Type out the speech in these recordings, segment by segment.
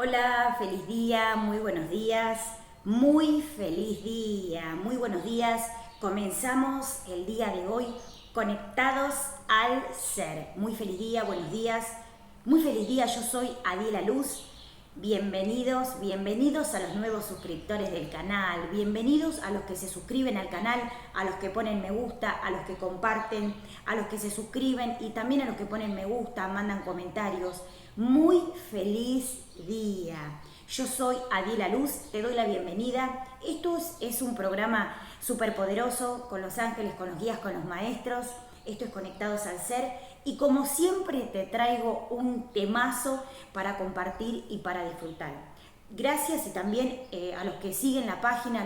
Hola, feliz día, muy buenos días, muy feliz día, muy buenos días. Comenzamos el día de hoy conectados al ser. Muy feliz día, buenos días, muy feliz día. Yo soy Adiela Luz. Bienvenidos, bienvenidos a los nuevos suscriptores del canal, bienvenidos a los que se suscriben al canal, a los que ponen me gusta, a los que comparten, a los que se suscriben y también a los que ponen me gusta, mandan comentarios. Muy feliz día. Yo soy Adiela Luz, te doy la bienvenida. Esto es un programa súper poderoso con los ángeles, con los guías, con los maestros. Esto es Conectados al Ser y como siempre te traigo un temazo para compartir y para disfrutar. Gracias y también a los que siguen la página,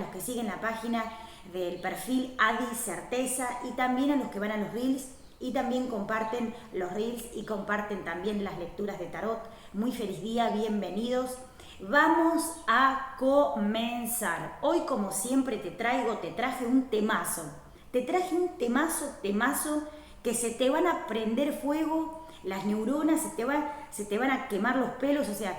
del perfil Adi Certeza y también a los que van a los reels y también comparten los reels y comparten también las lecturas de tarot. Muy feliz día, bienvenidos. Vamos a comenzar. Hoy como siempre te traje un temazo. Te traje un temazo que se te van a prender fuego, las neuronas se te van a quemar los pelos, o sea,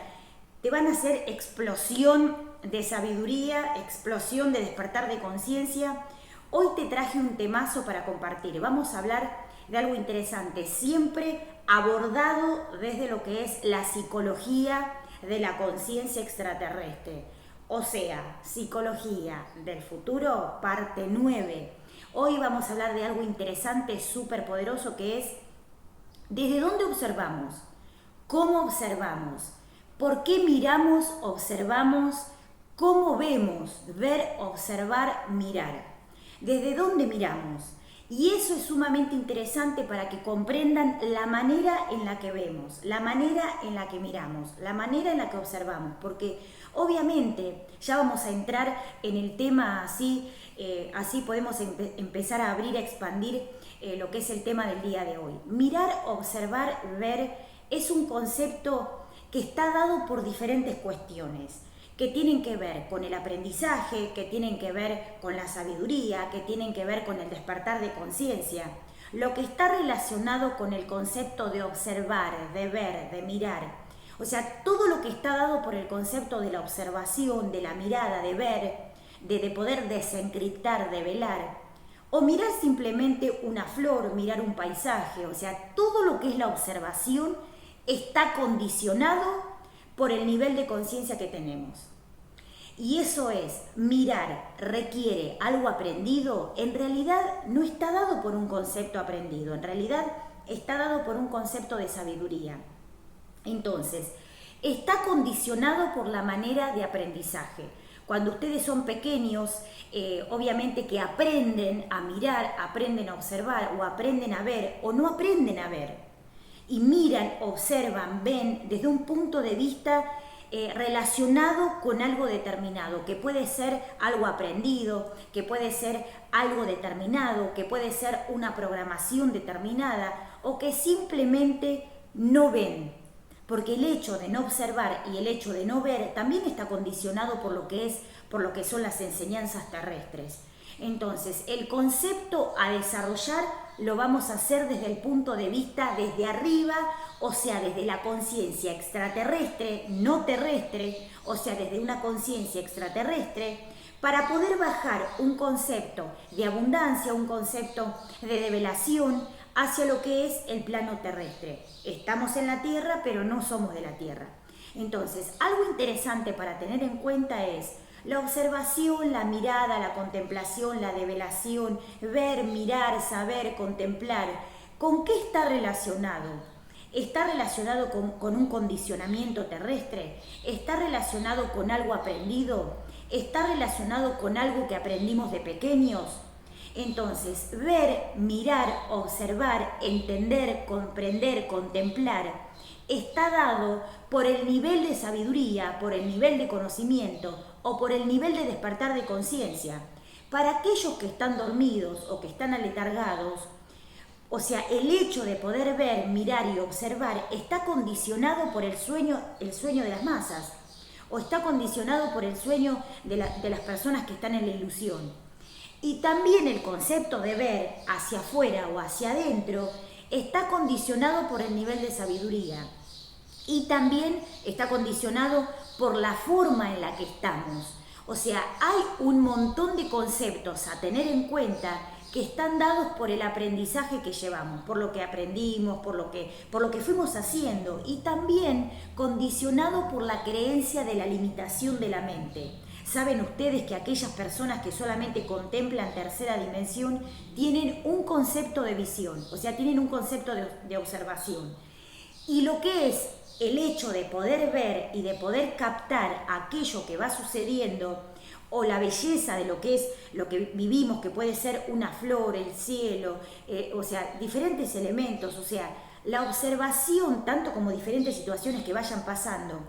te van a hacer explosión de sabiduría, explosión de despertar de conciencia. Hoy te traje un temazo para compartir. Vamos a hablar de algo interesante, siempre abordado desde lo que es la psicología de la conciencia extraterrestre. O sea, psicología del futuro, parte 9. Hoy vamos a hablar de algo interesante, súper poderoso, que es ¿desde dónde observamos? ¿Cómo observamos? ¿Por qué miramos, observamos? ¿Cómo vemos? Ver, observar, mirar. ¿Desde dónde miramos? Y eso es sumamente interesante para que comprendan la manera en la que vemos, la manera en la que miramos, la manera en la que observamos, porque obviamente ya vamos a entrar en el tema así, así podemos empezar a abrir, a expandir lo que es el tema del día de hoy. Mirar, observar, ver es un concepto que está dado por diferentes cuestiones que tienen que ver con el aprendizaje, que tienen que ver con la sabiduría, que tienen que ver con el despertar de conciencia. Lo que está relacionado con el concepto de observar, de ver, de mirar. O sea, todo lo que está dado por el concepto de la observación, de la mirada, de ver, de poder desencriptar, de velar. O mirar simplemente una flor, mirar un paisaje. O sea, todo lo que es la observación está condicionado por el nivel de conciencia que tenemos. Y eso es, mirar requiere algo aprendido, en realidad no está dado por un concepto aprendido, en realidad está dado por un concepto de sabiduría. Entonces, está condicionado por la manera de aprendizaje. Cuando ustedes son pequeños, obviamente que aprenden a mirar, aprenden a observar o aprenden a ver o no aprenden a ver. Y miran, observan, ven desde un punto de vista relacionado con algo determinado, que puede ser algo aprendido, que puede ser algo determinado, que puede ser una programación determinada o que simplemente no ven. Porque el hecho de no observar y el hecho de no ver también está condicionado por lo que son las enseñanzas terrestres. Entonces, el concepto a desarrollar lo vamos a hacer desde el punto de vista desde arriba, o sea, desde la conciencia extraterrestre, no terrestre, o sea, desde una conciencia extraterrestre, para poder bajar un concepto de abundancia, un concepto de develación hacia lo que es el plano terrestre. Estamos en la Tierra, pero no somos de la Tierra. Entonces, algo interesante para tener en cuenta es la observación, la mirada, la contemplación, la develación, ver, mirar, saber, contemplar. ¿Con qué está relacionado? ¿Está relacionado con un condicionamiento terrestre? ¿Está relacionado con algo aprendido? ¿Está relacionado con algo que aprendimos de pequeños? Entonces, ver, mirar, observar, entender, comprender, contemplar, está dado por el nivel de sabiduría, por el nivel de conocimiento o por el nivel de despertar de conciencia. Para aquellos que están dormidos o que están aletargados, o sea, el hecho de poder ver, mirar y observar está condicionado por el sueño de las masas, o está condicionado por el sueño de las personas que están en la ilusión. Y también el concepto de ver hacia afuera o hacia adentro está condicionado por el nivel de sabiduría. Y también está condicionado por la forma en la que estamos. O sea, hay un montón de conceptos a tener en cuenta que están dados por el aprendizaje que llevamos, por lo que aprendimos, por lo que fuimos haciendo, y también condicionado por la creencia de la limitación de la mente. Saben ustedes que aquellas personas que solamente contemplan tercera dimensión tienen un concepto de visión, o sea, tienen un concepto de observación. Y lo que es el hecho de poder ver y de poder captar aquello que va sucediendo, o la belleza de lo que es lo que vivimos, que puede ser una flor, el cielo, o sea, diferentes elementos, o sea, la observación, tanto como diferentes situaciones que vayan pasando,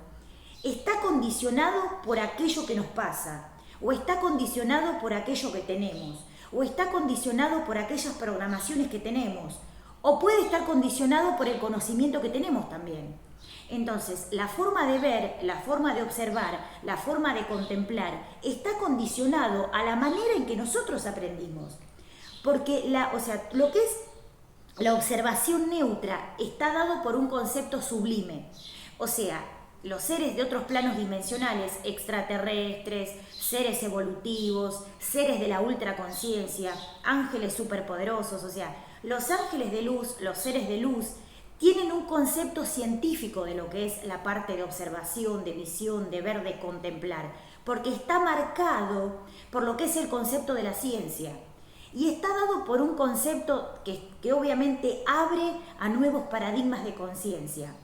está condicionado por aquello que nos pasa, o está condicionado por aquello que tenemos, o está condicionado por aquellas programaciones que tenemos, o puede estar condicionado por el conocimiento que tenemos también. Entonces, la forma de ver, la forma de observar, la forma de contemplar, está condicionado a la manera en que nosotros aprendimos. Porque lo que es la observación neutra está dado por un concepto sublime. O sea, los seres de otros planos dimensionales, extraterrestres, seres evolutivos, seres de la ultraconciencia, ángeles superpoderosos, o sea, los ángeles de luz, los seres de luz, tienen un concepto científico de lo que es la parte de observación, de visión, de ver, de contemplar, porque está marcado por lo que es el concepto de la ciencia. Y está dado por un concepto que obviamente abre a nuevos paradigmas de conciencia.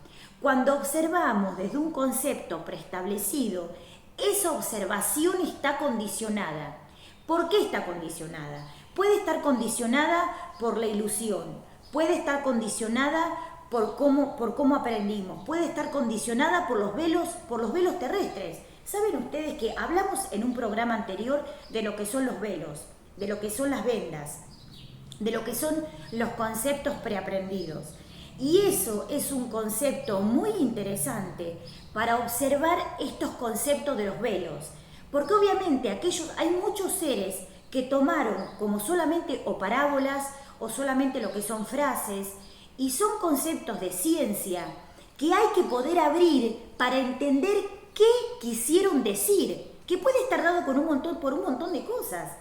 Cuando observamos desde un concepto preestablecido, esa observación está condicionada. ¿Por qué está condicionada? Puede estar condicionada por la ilusión, puede estar condicionada por cómo aprendimos, puede estar condicionada por los velos terrestres. ¿Saben ustedes que hablamos en un programa anterior de lo que son los velos, de lo que son las vendas, de lo que son los conceptos preaprendidos? Y eso es un concepto muy interesante para observar estos conceptos de los velos, porque obviamente hay muchos seres que tomaron como solamente o parábolas o solamente lo que son frases, y son conceptos de ciencia que hay que poder abrir para entender qué quisieron decir, que puede estar dado por un montón de cosas.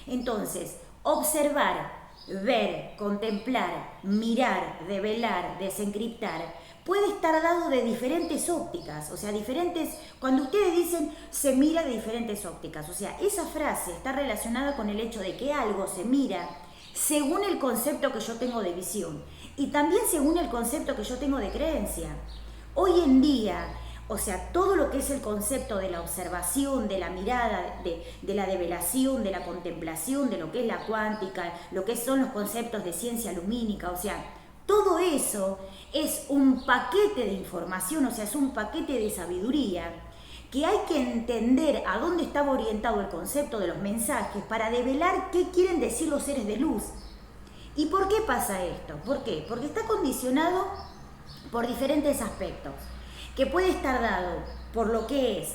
Entonces, observar, ver, contemplar, mirar, develar, desencriptar, puede estar dado de diferentes ópticas, o sea, cuando ustedes dicen se mira de diferentes ópticas, o sea, esa frase está relacionada con el hecho de que algo se mira según el concepto que yo tengo de visión y también según el concepto que yo tengo de creencia. Hoy en día, o sea, todo lo que es el concepto de la observación, de la mirada, de la develación, de la contemplación, de lo que es la cuántica, lo que son los conceptos de ciencia lumínica, o sea, todo eso es un paquete de información, o sea, es un paquete de sabiduría que hay que entender a dónde estaba orientado el concepto de los mensajes para develar qué quieren decir los seres de luz. ¿Y por qué pasa esto? ¿Por qué? Porque está condicionado por diferentes aspectos, que puede estar dado por lo que es,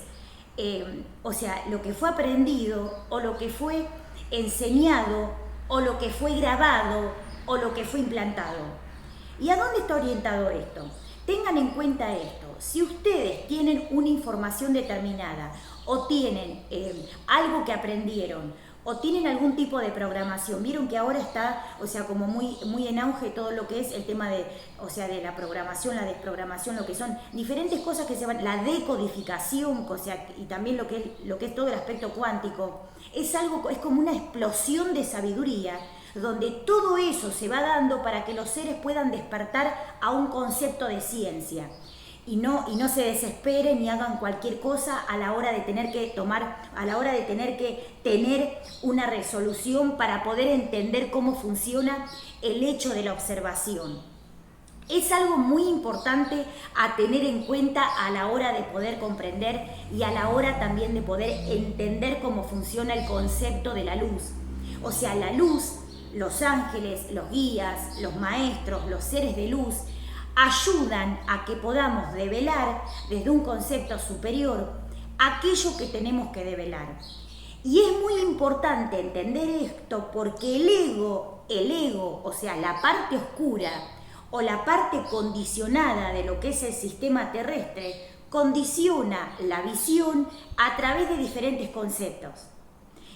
o sea, lo que fue aprendido, o lo que fue enseñado, o lo que fue grabado, o lo que fue implantado. ¿Y a dónde está orientado esto? Tengan en cuenta esto, si ustedes tienen una información determinada o tienen algo que aprendieron o tienen algún tipo de programación, vieron que ahora está, o sea, como muy en auge todo lo que es el tema de, o sea, de la programación, la desprogramación, lo que son diferentes cosas que se van, la decodificación, o sea, y también lo que es todo el aspecto cuántico, es como una explosión de sabiduría, donde todo eso se va dando para que los seres puedan despertar a un concepto de ciencia y no se desesperen ni hagan cualquier cosa a la hora de tener que tener una resolución para poder entender cómo funciona el hecho de la observación. Es algo muy importante a tener en cuenta a la hora de poder comprender y a la hora también de poder entender cómo funciona el concepto de la luz. O sea, la luz, los ángeles, los guías, los maestros, los seres de luz, ayudan a que podamos develar desde un concepto superior aquello que tenemos que develar. Y es muy importante entender esto porque el ego, o sea, la parte oscura o la parte condicionada de lo que es el sistema terrestre condiciona la visión a través de diferentes conceptos.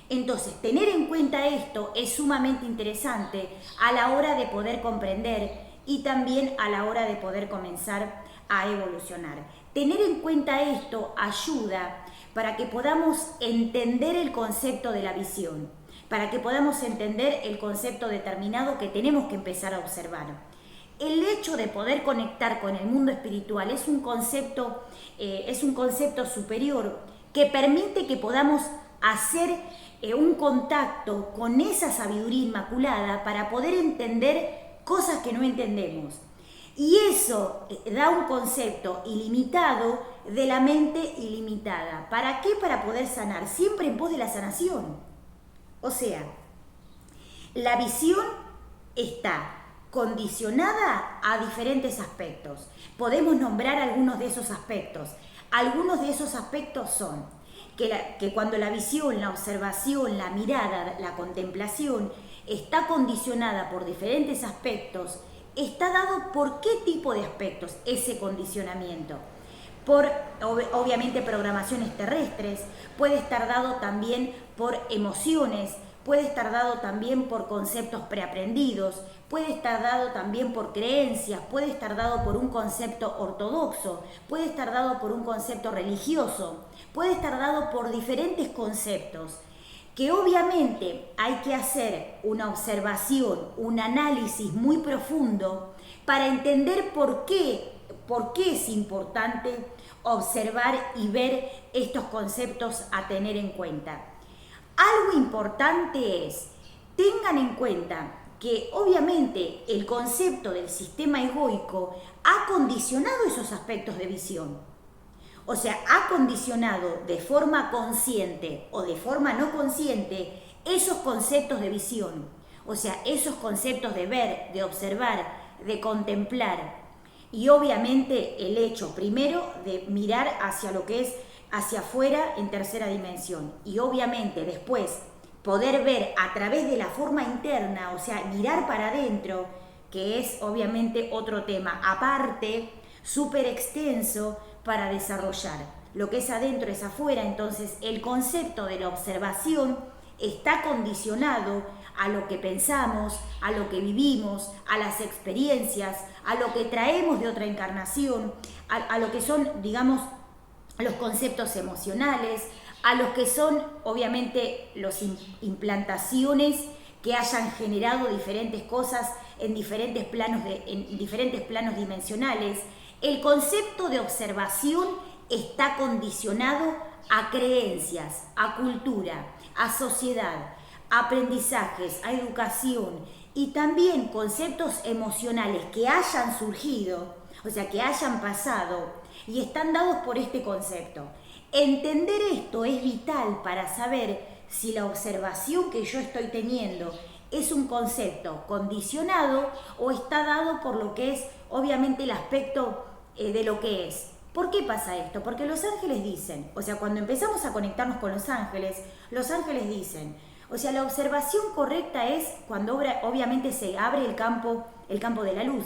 Entonces, tener en cuenta esto es sumamente interesante a la hora de poder comprender y también a la hora de poder comenzar a evolucionar. Tener en cuenta esto ayuda para que podamos entender el concepto de la visión, para que podamos entender el concepto determinado que tenemos que empezar a observar. El hecho de poder conectar con el mundo espiritual es un concepto superior que permite que podamos hacer un contacto con esa sabiduría inmaculada para poder entender cosas que no entendemos. Y eso da un concepto ilimitado de la mente ilimitada. ¿Para qué? Para poder sanar, siempre en pos de la sanación. O sea, la visión está condicionada a diferentes aspectos. Podemos nombrar algunos de esos aspectos. Algunos de esos aspectos son que cuando la visión, la observación, la mirada, la contemplación está condicionada por diferentes aspectos, está dado por qué tipo de aspectos ese condicionamiento. Por, obviamente, programaciones terrestres, puede estar dado también por emociones, puede estar dado también por conceptos preaprendidos, puede estar dado también por creencias, puede estar dado por un concepto ortodoxo, puede estar dado por un concepto religioso, puede estar dado por diferentes conceptos, que obviamente hay que hacer una observación, un análisis muy profundo para entender por qué es importante observar y ver estos conceptos a tener en cuenta. Algo importante es, tengan en cuenta que obviamente el concepto del sistema egoico ha condicionado esos aspectos de visión. O sea, ha condicionado de forma consciente o de forma no consciente esos conceptos de visión. O sea, esos conceptos de ver, de observar, de contemplar. Y obviamente el hecho primero de mirar hacia lo que es hacia afuera en tercera dimensión. Y obviamente después poder ver a través de la forma interna, o sea, mirar para adentro, que es obviamente otro tema aparte, súper extenso para desarrollar. Lo que es adentro es afuera, entonces el concepto de la observación está condicionado a lo que pensamos, a lo que vivimos, a las experiencias, a lo que traemos de otra encarnación, a lo que son, digamos, los conceptos emocionales, a los que son, obviamente, las implantaciones que hayan generado diferentes cosas en diferentes planos dimensionales. El concepto de observación está condicionado a creencias, a cultura, a sociedad, a aprendizajes, a educación y también conceptos emocionales que hayan surgido, o sea, que hayan pasado y están dados por este concepto. Entender esto es vital para saber si la observación que yo estoy teniendo es un concepto condicionado o está dado por lo que es obviamente el aspecto de lo que es. ¿Por qué pasa esto? Porque los ángeles dicen, o sea, cuando empezamos a conectarnos con los ángeles dicen, o sea, la observación correcta es cuando obviamente se abre el campo de la luz,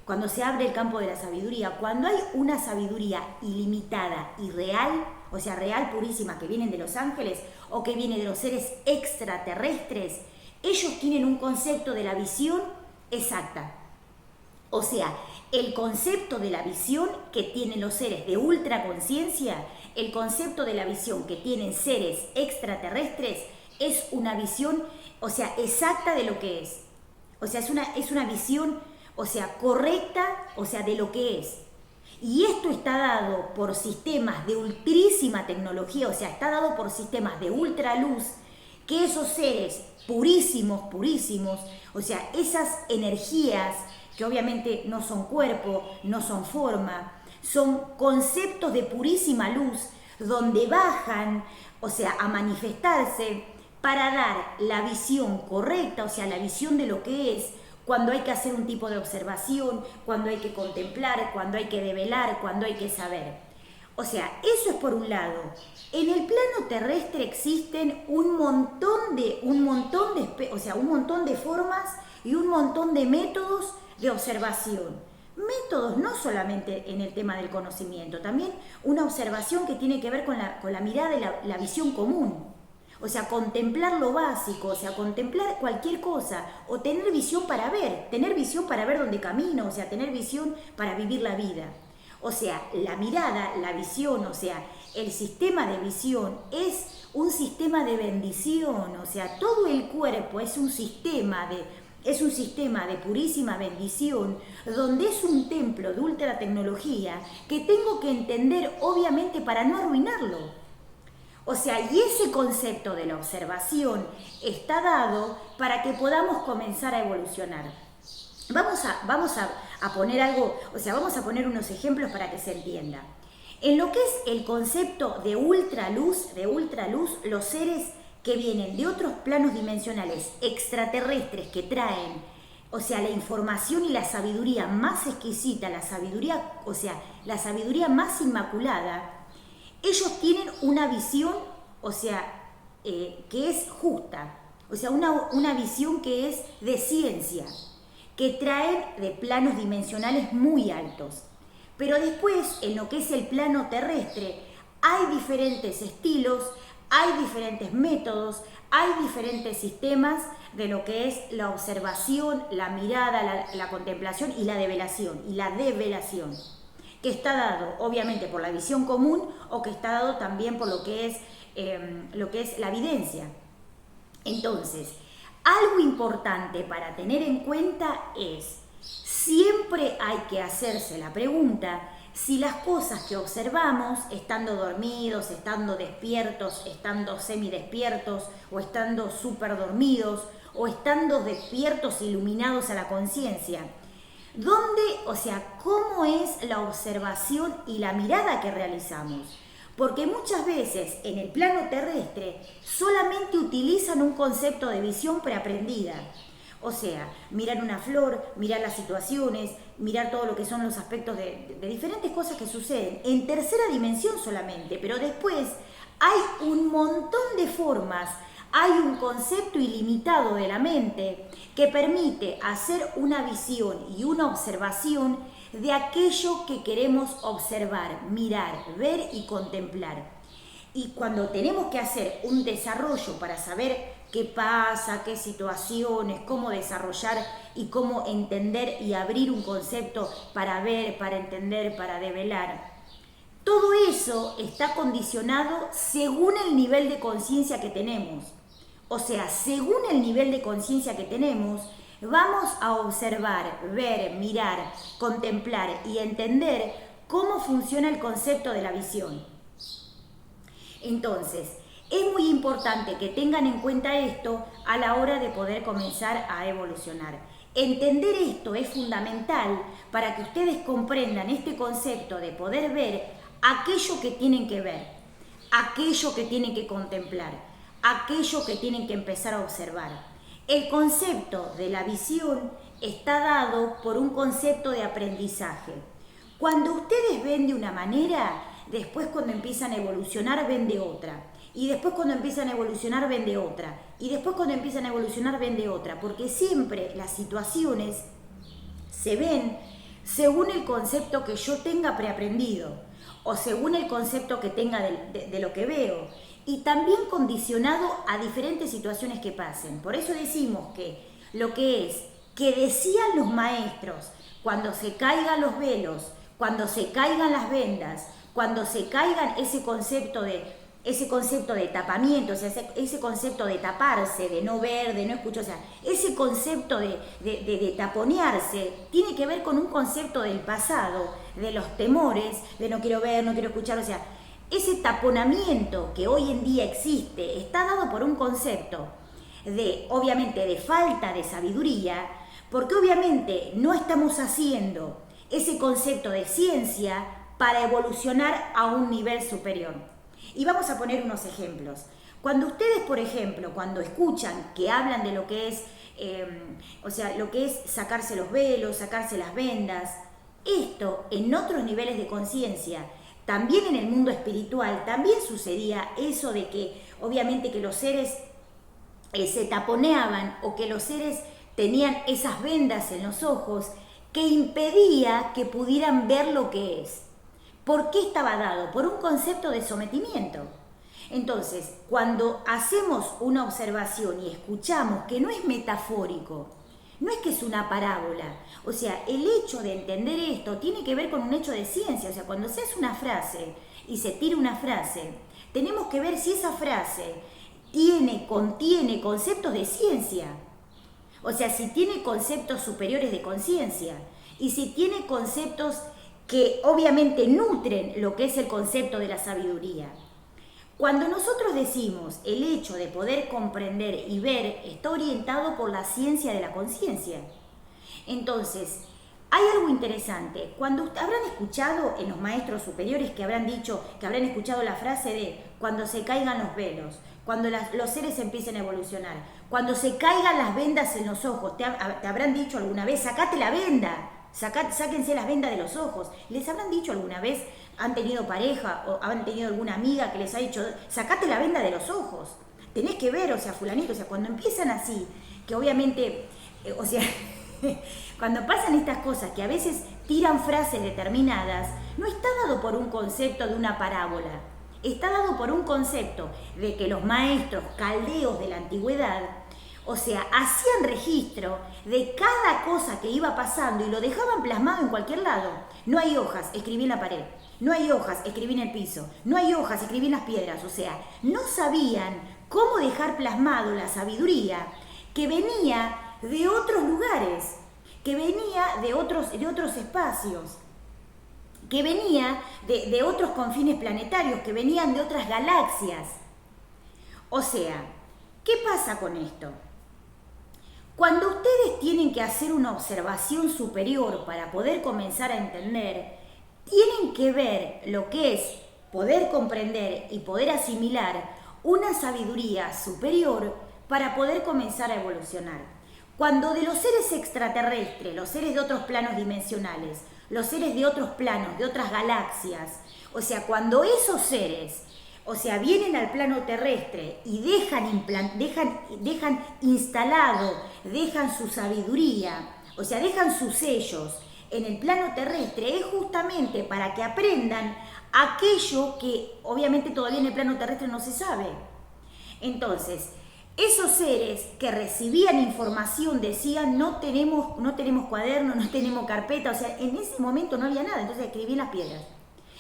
cuando se abre el campo de la sabiduría, cuando hay una sabiduría ilimitada y real, o sea, real purísima, que vienen de los ángeles o que viene de los seres extraterrestres, ellos tienen un concepto de la visión exacta. O sea, el concepto de la visión que tienen los seres de ultraconciencia, el concepto de la visión que tienen seres extraterrestres, es una visión, o sea, exacta de lo que es. O sea, es una visión, o sea, correcta, o sea, de lo que es. Y esto está dado por sistemas de ultrísima tecnología, o sea, está dado por sistemas de ultraluz, que esos seres purísimos, o sea, esas energías que obviamente no son cuerpo, no son forma, son conceptos de purísima luz, donde bajan, o sea, a manifestarse para dar la visión correcta, o sea, la visión de lo que es, cuando hay que hacer un tipo de observación, cuando hay que contemplar, cuando hay que develar, cuando hay que saber. O sea, eso es por un lado. En el plano terrestre existen un montón de formas y un montón de métodos de observación. Métodos no solamente en el tema del conocimiento, también una observación que tiene que ver con la mirada y la visión común. O sea, contemplar lo básico, o sea, contemplar cualquier cosa, o tener visión para ver dónde camino, o sea, tener visión para vivir la vida. O sea, la mirada, la visión, o sea, el sistema de visión es un sistema de bendición, o sea, todo el cuerpo es un sistema de purísima bendición, donde es un templo de ultra tecnología que tengo que entender obviamente para no arruinarlo. O sea, y ese concepto de la observación está dado para que podamos comenzar a evolucionar. Vamos a poner algo, o sea, vamos a poner unos ejemplos para que se entienda. En lo que es el concepto de ultraluz, los seres que vienen de otros planos dimensionales extraterrestres que traen, o sea, la información y la sabiduría más exquisita, la sabiduría más inmaculada, ellos tienen una visión, o sea, que es justa, o sea, una visión que es de ciencia, que traen de planos dimensionales muy altos. Pero después, en lo que es el plano terrestre, hay diferentes estilos, hay diferentes métodos, hay diferentes sistemas de lo que es la observación, la mirada, la contemplación y la develación, que está dado obviamente por la visión común o que está dado también por lo que es la evidencia. Entonces, algo importante para tener en cuenta es, siempre hay que hacerse la pregunta si las cosas que observamos, estando dormidos, estando despiertos, estando semidespiertos, o estando súper dormidos, o estando despiertos, iluminados a la conciencia, ¿dónde, o sea, cómo es la observación y la mirada que realizamos? Porque muchas veces en el plano terrestre solamente utilizan un concepto de visión preaprendida. O sea, mirar una flor, mirar las situaciones, mirar todo lo que son los aspectos de diferentes cosas que suceden en tercera dimensión solamente, pero después hay un montón de formas, hay un concepto ilimitado de la mente que permite hacer una visión y una observación de aquello que queremos observar, mirar, ver y contemplar. Y cuando tenemos que hacer un desarrollo para saber qué pasa, qué situaciones, cómo desarrollar y cómo entender y abrir un concepto para ver, para entender, para develar, todo eso está condicionado según el nivel de conciencia que tenemos. O sea, según el nivel de conciencia que tenemos, vamos a observar, ver, mirar, contemplar y entender cómo funciona el concepto de la visión. Entonces, es muy importante que tengan en cuenta esto a la hora de poder comenzar a evolucionar. Entender esto es fundamental para que ustedes comprendan este concepto de poder ver aquello que tienen que ver, aquello que tienen que contemplar, aquello que tienen que empezar a observar. El concepto de la visión está dado por un concepto de aprendizaje. Cuando ustedes ven de una manera, después cuando empiezan a evolucionar ven de otra. Y después cuando empiezan a evolucionar ven de otra. Y después cuando empiezan a evolucionar ven de otra. Porque siempre las situaciones se ven según el concepto que yo tenga preaprendido. O según el concepto que tenga de lo que veo. Y también condicionado a diferentes situaciones que pasen. Por eso decimos que lo que es, que decían los maestros, cuando se caigan los velos, cuando se caigan las vendas, cuando se caigan ese concepto de tapamiento, o sea, ese concepto de taparse, de no ver, de no escuchar, o sea, ese concepto de taponearse, tiene que ver con un concepto del pasado, de los temores, de no quiero ver, no quiero escuchar, o sea, ese taponamiento que hoy en día existe está dado por un concepto obviamente, de falta de sabiduría, porque obviamente no estamos haciendo ese concepto de ciencia para evolucionar a un nivel superior. Y vamos a poner unos ejemplos. Cuando ustedes, por ejemplo, cuando escuchan que hablan de lo que es, lo que es sacarse los velos, sacarse las vendas, esto en otros niveles de conciencia, también en el mundo espiritual, también sucedía eso de que obviamente que los seres se taponeaban o que los seres tenían esas vendas en los ojos, que impedía que pudieran ver lo que es. ¿Por qué estaba dado? Por un concepto de sometimiento. Entonces, cuando hacemos una observación y escuchamos que no es metafórico, no es que es una parábola, o sea, el hecho de entender esto tiene que ver con un hecho de ciencia, o sea, cuando se hace una frase y se tira una frase, tenemos que ver si esa frase contiene conceptos de ciencia, o sea, si tiene conceptos superiores de conciencia y si tiene conceptos que obviamente nutren lo que es el concepto de la sabiduría. Cuando nosotros decimos el hecho de poder comprender y ver está orientado por la ciencia de la conciencia. Entonces, hay algo interesante. Cuando habrán escuchado en los maestros superiores que habrán dicho, que habrán escuchado la frase de cuando se caigan los velos, cuando los seres empiecen a evolucionar, cuando se caigan las vendas en los ojos, te habrán dicho alguna vez, sacate la venda, sáquense las vendas de los ojos. ¿Les habrán dicho alguna vez? ¿Han tenido pareja o han tenido alguna amiga que les ha dicho, sacate la venda de los ojos? Tenés que ver, o sea, fulanito, o sea, cuando empiezan así, que obviamente, o sea, cuando pasan estas cosas, que a veces tiran frases determinadas, no está dado por un concepto de una parábola, está dado por un concepto de que los maestros caldeos de la antigüedad, o sea, hacían registro de cada cosa que iba pasando y lo dejaban plasmado en cualquier lado. No hay hojas, escribí en la pared. No hay hojas, escribí en el piso. No hay hojas, escribí en las piedras. O sea, no sabían cómo dejar plasmado la sabiduría que venía de otros lugares, que venía de otros espacios, que venía de otros confines planetarios, que venían de otras galaxias. O sea, ¿qué pasa con esto? Cuando ustedes tienen que hacer una observación superior para poder comenzar a entender, tienen que ver lo que es poder comprender y poder asimilar una sabiduría superior para poder comenzar a evolucionar. Cuando de los seres extraterrestres, los seres de otros planos dimensionales, los seres de otros planos, de otras galaxias, o sea, cuando esos seres, o sea, vienen al plano terrestre y dejan instalado, dejan su sabiduría, o sea, dejan sus sellos en el plano terrestre, es justamente para que aprendan aquello que obviamente todavía en el plano terrestre no se sabe. Entonces, esos seres que recibían información decían, no tenemos cuaderno, no tenemos carpeta, o sea, en ese momento no había nada, entonces escribí en las piedras,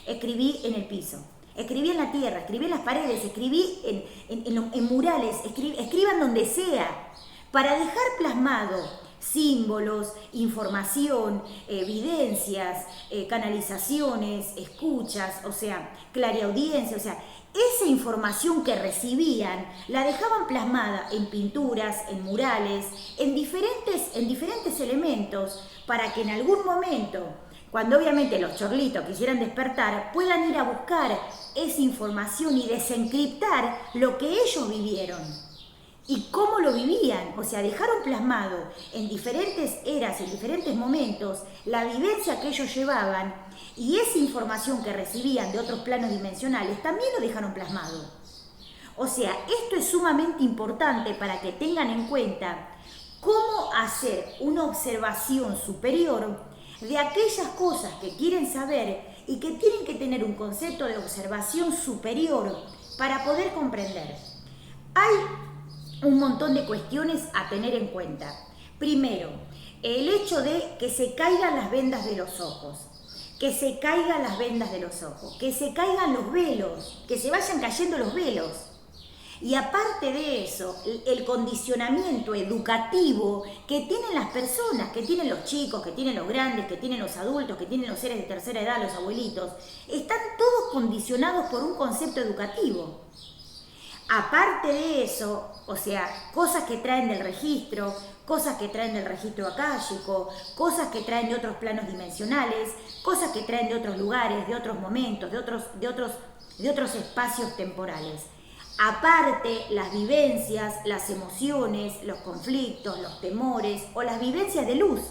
escribí en el piso. Escribí en la tierra, escribí en las paredes, escribí en murales, escriban donde sea, para dejar plasmado símbolos, información, evidencias, canalizaciones, escuchas, o sea, clariaudiencia, o sea, esa información que recibían la dejaban plasmada en pinturas, en murales, en diferentes elementos, para que en algún momento, cuando obviamente los chorlitos quisieran despertar, puedan ir a buscar esa información y desencriptar lo que ellos vivieron y cómo lo vivían. O sea, dejaron plasmado en diferentes eras, en diferentes momentos, la vivencia que ellos llevaban y esa información que recibían de otros planos dimensionales también lo dejaron plasmado. O sea, esto es sumamente importante para que tengan en cuenta cómo hacer una observación superior de aquellas cosas que quieren saber y que tienen que tener un concepto de observación superior para poder comprender. Hay un montón de cuestiones a tener en cuenta. Primero, el hecho de que se caigan las vendas de los ojos, que se caigan las vendas de los ojos, que se caigan los velos, que se vayan cayendo los velos. Y aparte de eso, el condicionamiento educativo que tienen las personas, que tienen los chicos, que tienen los grandes, que tienen los adultos, que tienen los seres de tercera edad, los abuelitos, están todos condicionados por un concepto educativo. Aparte de eso, o sea, cosas que traen del registro, cosas que traen del registro akáshico, cosas que traen de otros planos dimensionales, cosas que traen de otros lugares, de otros momentos, de otros espacios temporales. Aparte, las vivencias, las emociones, los conflictos, los temores o las vivencias de luz.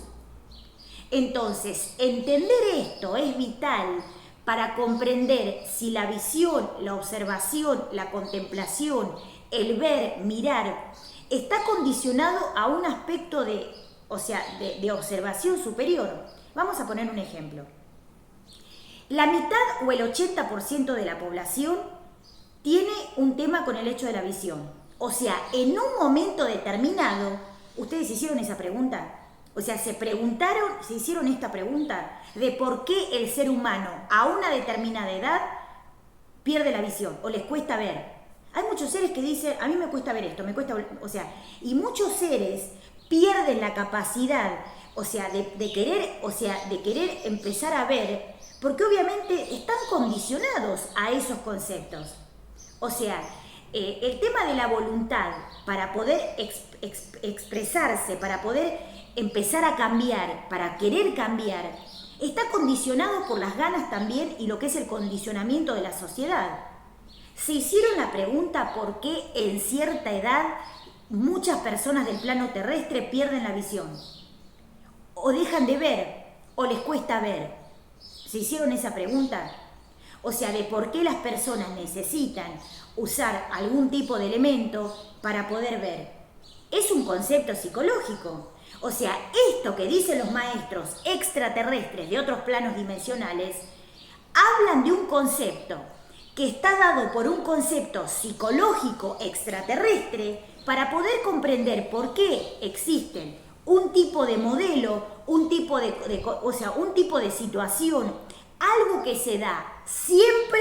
Entonces, entender esto es vital para comprender si la visión, la observación, la contemplación, el ver, mirar, está condicionado a un aspecto de o sea, de observación superior. Vamos a poner un ejemplo. La mitad o el 80% de la población tiene un tema con el hecho de la visión. O sea, en un momento determinado, ¿ustedes hicieron esa pregunta? O sea, se hicieron esta pregunta de por qué el ser humano a una determinada edad pierde la visión o les cuesta ver. Hay muchos seres que dicen, a mí me cuesta ver esto, o sea, y muchos seres pierden la capacidad, o sea, de querer empezar a ver, porque obviamente están condicionados a esos conceptos. O sea, el tema de la voluntad para poder expresarse, para poder empezar a cambiar, para querer cambiar, está condicionado por las ganas también y lo que es el condicionamiento de la sociedad. Se hicieron la pregunta por qué en cierta edad muchas personas del plano terrestre pierden la visión, o dejan de ver, o les cuesta ver. ¿Se hicieron esa pregunta? O sea, de por qué las personas necesitan usar algún tipo de elemento para poder ver. Es un concepto psicológico. O sea, esto que dicen los maestros extraterrestres de otros planos dimensionales, hablan de un concepto que está dado por un concepto psicológico extraterrestre para poder comprender por qué existen un tipo de modelo, un tipo de situación, algo que se da siempre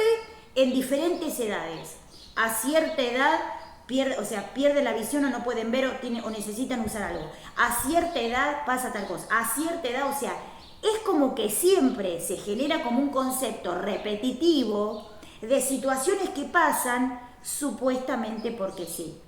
en diferentes edades. A cierta edad pierde la visión o no pueden ver o necesitan usar algo. A cierta edad pasa tal cosa. A cierta edad, o sea, es como que siempre se genera como un concepto repetitivo de situaciones que pasan supuestamente porque sí.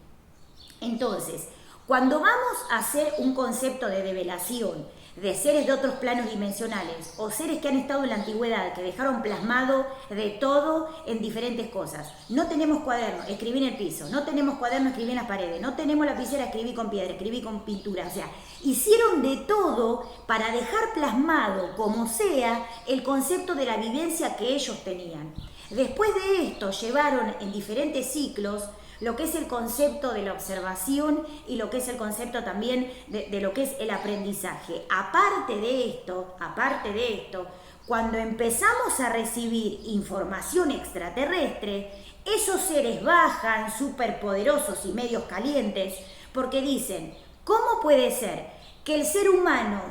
Entonces, cuando vamos a hacer un concepto de develación de seres de otros planos dimensionales o seres que han estado en la antigüedad, que dejaron plasmado de todo en diferentes cosas. No tenemos cuaderno, escribí en el piso. No tenemos cuaderno, escribí en las paredes. No tenemos lapicera, escribí con piedra, escribí con pintura. O sea, hicieron de todo para dejar plasmado, como sea, el concepto de la vivencia que ellos tenían. Después de esto, llevaron en diferentes ciclos lo que es el concepto de la observación y lo que es el concepto también de lo que es el aprendizaje. Aparte de esto, cuando empezamos a recibir información extraterrestre, esos seres bajan, superpoderosos y medios calientes, porque dicen, ¿cómo puede ser que el ser humano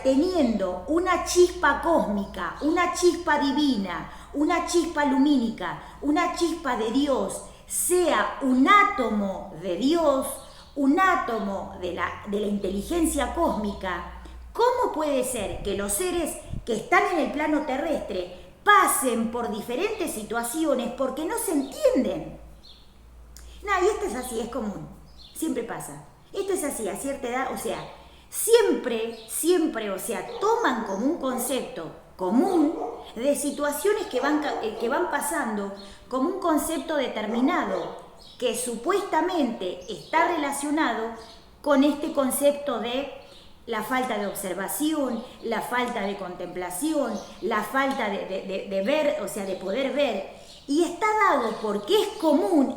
teniendo una chispa cósmica, una chispa divina, una chispa lumínica, una chispa de Dios, sea un átomo de Dios, un átomo de la inteligencia cósmica? ¿Cómo puede ser que los seres que están en el plano terrestre pasen por diferentes situaciones porque no se entienden? Y esto es así, es común, siempre pasa. Esto es así, a cierta edad, siempre, toman como un concepto común de situaciones que van pasando como un concepto determinado que supuestamente está relacionado con este concepto de la falta de observación, la falta de contemplación, la falta de ver, de poder ver. Y está dado porque es común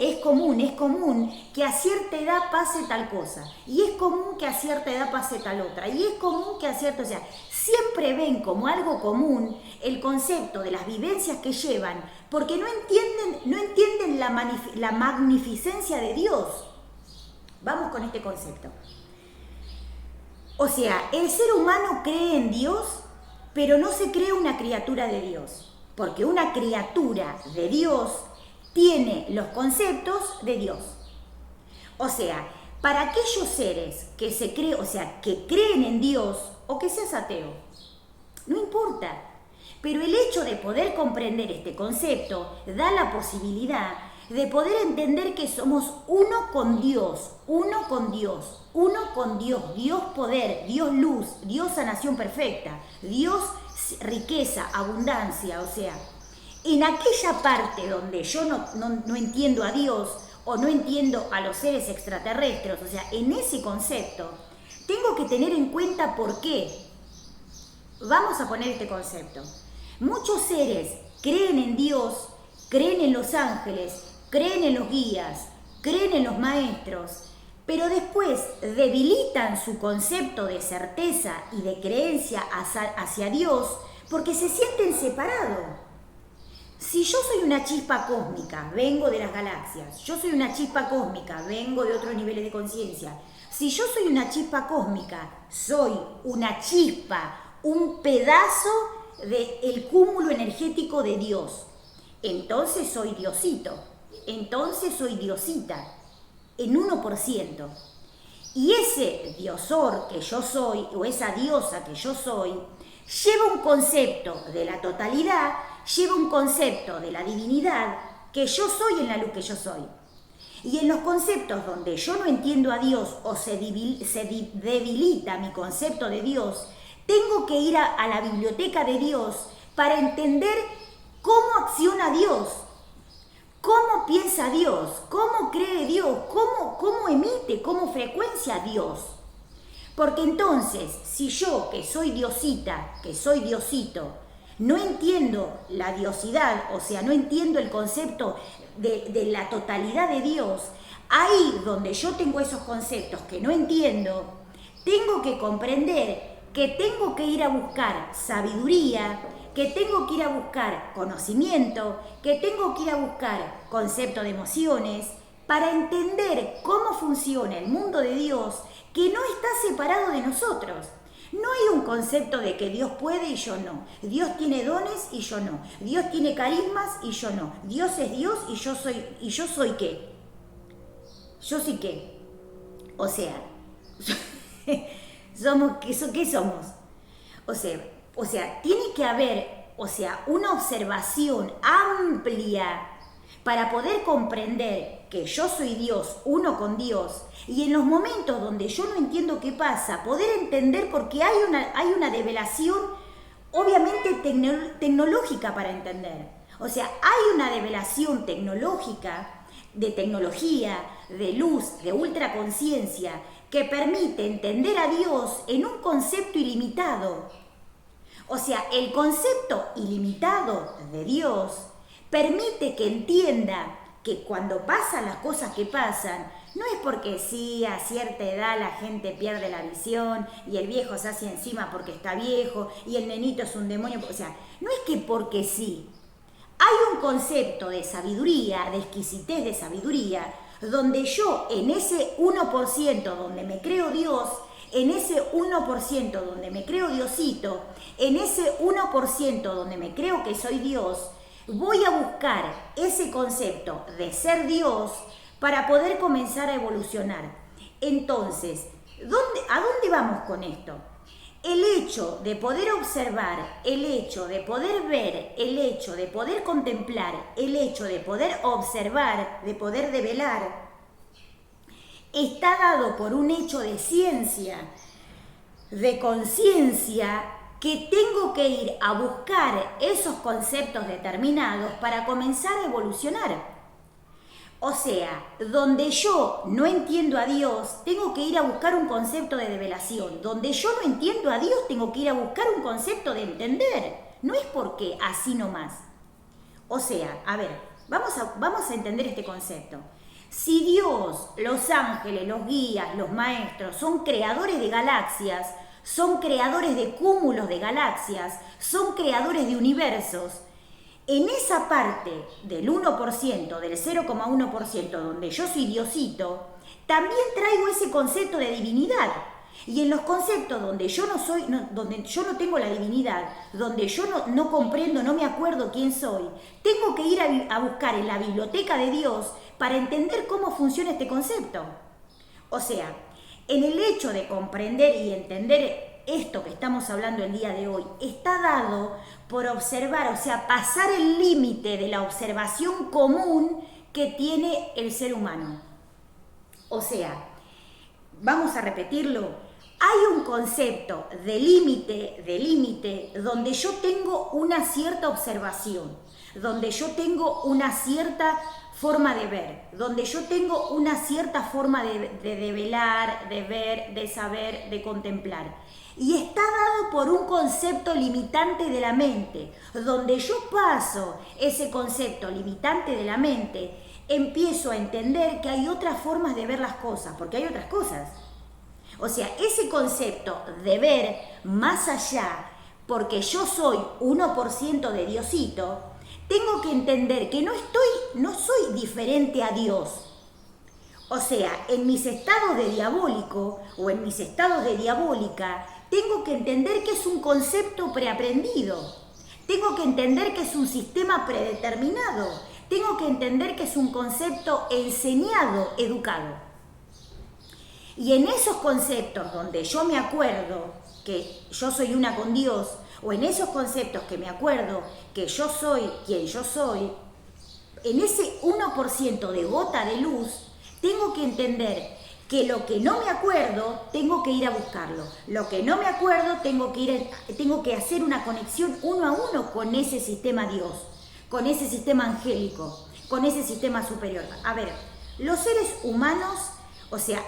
que a cierta edad pase tal cosa. Y es común que a cierta edad pase tal otra. Y es común que siempre ven como algo común el concepto de las vivencias que llevan, porque no entienden la magnificencia de Dios. Vamos con este concepto. El ser humano cree en Dios, pero no se cree una criatura de Dios. Porque una criatura de Dios tiene los conceptos de Dios. Para aquellos seres que creen en Dios, o que seas ateo, no importa. Pero el hecho de poder comprender este concepto da la posibilidad de poder entender que somos uno con Dios, Dios poder, Dios luz, Dios sanación perfecta, Dios riqueza, abundancia. En aquella parte donde yo no entiendo a Dios o no entiendo a los seres extraterrestres, en ese concepto, tengo que tener en cuenta por qué. Vamos a poner este concepto. Muchos seres creen en Dios, creen en los ángeles, creen en los guías, creen en los maestros, pero después debilitan su concepto de certeza y de creencia hacia Dios porque se sienten separados. Si yo soy una chispa cósmica, vengo de las galaxias, yo soy una chispa cósmica, vengo de otros niveles de conciencia. Si yo soy una chispa cósmica, soy una chispa, un pedazo del cúmulo energético de Dios. Entonces soy Diosito, entonces soy Diosita, en 1%. Y ese diosor que yo soy, o esa diosa que yo soy, lleva un concepto de la totalidad, lleva un concepto de la divinidad que yo soy en la luz que yo soy. Y en los conceptos donde yo no entiendo a Dios o se debilita mi concepto de Dios, tengo que ir a la biblioteca de Dios para entender cómo acciona Dios, cómo piensa Dios, cómo cree Dios, cómo emite, cómo frecuencia Dios. Porque entonces, si yo, que soy Diosita, que soy Diosito, no entiendo la diosidad, o sea, no entiendo el concepto de la totalidad de Dios, ahí donde yo tengo esos conceptos que no entiendo, tengo que comprender que tengo que ir a buscar sabiduría, que tengo que ir a buscar conocimiento, que tengo que ir a buscar concepto de emociones, para entender cómo funciona el mundo de Dios, que no está separado de nosotros. No hay un concepto de que Dios puede y yo no. Dios tiene dones y yo no. Dios tiene carismas y yo no. Dios es Dios y yo soy qué. Yo sí qué. O sea, ¿qué somos? O sea, tiene que haber, una observación amplia para poder comprender que yo soy Dios, uno con Dios, y en los momentos donde yo no entiendo qué pasa, poder entender porque hay una develación obviamente tecnológica para entender. O sea, hay una develación tecnológica, de tecnología, de luz, de ultraconciencia, que permite entender a Dios en un concepto ilimitado. O sea, el concepto ilimitado de Dios permite que entienda que cuando pasan las cosas que pasan, no es porque sí, a cierta edad la gente pierde la visión y el viejo se hace encima porque está viejo y el nenito es un demonio. O sea, no es que porque sí. Hay un concepto de sabiduría, de exquisitez de sabiduría, donde yo en ese 1% donde me creo Dios, en ese 1% donde me creo Diosito, en ese 1% donde me creo que soy Dios, voy a buscar ese concepto de ser Dios para poder comenzar a evolucionar. Entonces, ¿a dónde vamos con esto? El hecho de poder observar, el hecho de poder ver, el hecho de poder contemplar, el hecho de poder observar, de poder develar, está dado por un hecho de ciencia, de conciencia, que tengo que ir a buscar esos conceptos determinados para comenzar a evolucionar. O sea, donde yo no entiendo a Dios, tengo que ir a buscar un concepto de develación. Donde yo no entiendo a Dios, tengo que ir a buscar un concepto de entender. No es porque así nomás. O sea, a ver, vamos a entender este concepto. Si Dios, los ángeles, los guías, los maestros son creadores de galaxias, son creadores de cúmulos de galaxias, son creadores de universos, en esa parte del 1%, del 0,1%, donde yo soy Diosito, también traigo ese concepto de divinidad. Y en los conceptos donde yo donde yo no tengo la divinidad, donde yo no comprendo, no me acuerdo quién soy, tengo que ir a buscar en la biblioteca de Dios para entender cómo funciona este concepto. O sea, en el hecho de comprender y entender esto que estamos hablando el día de hoy, está dado por observar, o sea, pasar el límite de la observación común que tiene el ser humano. O sea, vamos a repetirlo, hay un concepto de límite, donde yo tengo una cierta observación, donde yo tengo una cierta forma de ver, donde yo tengo una cierta forma de develar, de ver, de saber, de contemplar. Y está dado por un concepto limitante de la mente, donde yo paso ese concepto limitante de la mente empiezo a entender que hay otras formas de ver las cosas, porque hay otras cosas. O sea, ese concepto de ver más allá, porque yo soy 1% de Diosito, tengo que entender que no soy diferente a Dios. O sea, en mis estados de diabólico o en mis estados de diabólica, tengo que entender que es un concepto preaprendido. Tengo que entender que es un sistema predeterminado. Tengo que entender que es un concepto enseñado, educado. Y en esos conceptos donde yo me acuerdo que yo soy una con Dios, o en esos conceptos que me acuerdo que yo soy quien yo soy, en ese 1% de gota de luz, tengo que entender que lo que no me acuerdo, tengo que ir a buscarlo. Lo que no me acuerdo, tengo que hacer una conexión 1 a 1 con ese sistema Dios, con ese sistema angélico, con ese sistema superior. A ver, los seres humanos, o sea,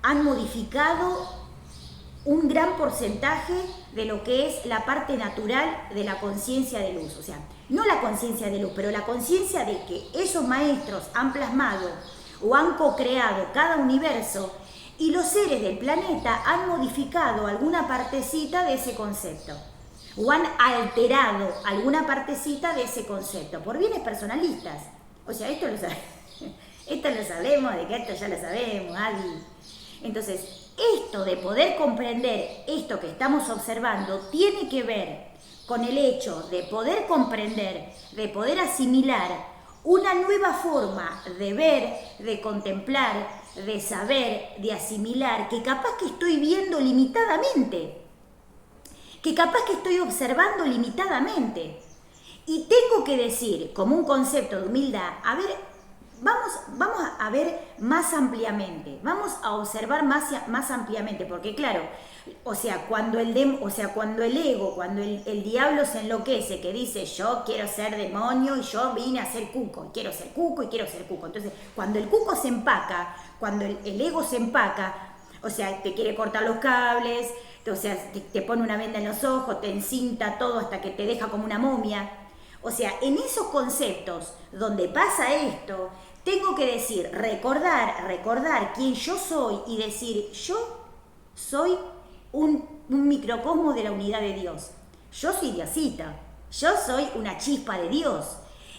han modificado un gran porcentaje de lo que es la parte natural de la conciencia de luz. O sea, no la conciencia de luz, pero la conciencia de que esos maestros han plasmado o han co-creado cada universo y los seres del planeta han modificado alguna partecita de ese concepto o han alterado alguna partecita de ese concepto por bienes personalistas. O sea, esto lo sabemos, de que esto ya lo sabemos, Adi. Entonces, esto de poder comprender esto que estamos observando tiene que ver con el hecho de poder comprender, de poder asimilar una nueva forma de ver, de contemplar, de saber, de asimilar, que capaz que estoy viendo limitadamente, que capaz que estoy observando limitadamente. Y tengo que decir, como un concepto de humildad, a ver, vamos a ver más ampliamente, vamos a observar más ampliamente, porque claro, cuando el ego, cuando el diablo se enloquece, que dice yo quiero ser demonio y yo vine a ser cuco, y quiero ser cuco y quiero ser cuco. Entonces, cuando el cuco se empaca, cuando el ego se empaca, o sea, te quiere cortar los cables, o sea, te pone una venda en los ojos, te encinta todo hasta que te deja como una momia. O sea, en esos conceptos donde pasa esto, tengo que decir, recordar quién yo soy y decir, yo soy un microcosmo de la unidad de Dios. Yo soy Diosita, yo soy una chispa de Dios.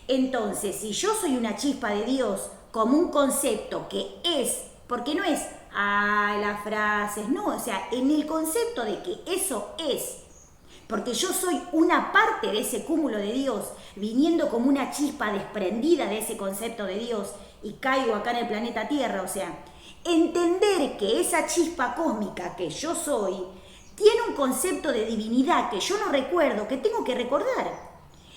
Entonces, si yo soy una chispa de Dios como un concepto que es, porque no es, las frases, no, o sea, en el concepto de que eso es, porque yo soy una parte de ese cúmulo de Dios, viniendo como una chispa desprendida de ese concepto de Dios y caigo acá en el planeta Tierra, o sea, entender que esa chispa cósmica que yo soy tiene un concepto de divinidad que yo no recuerdo, que tengo que recordar.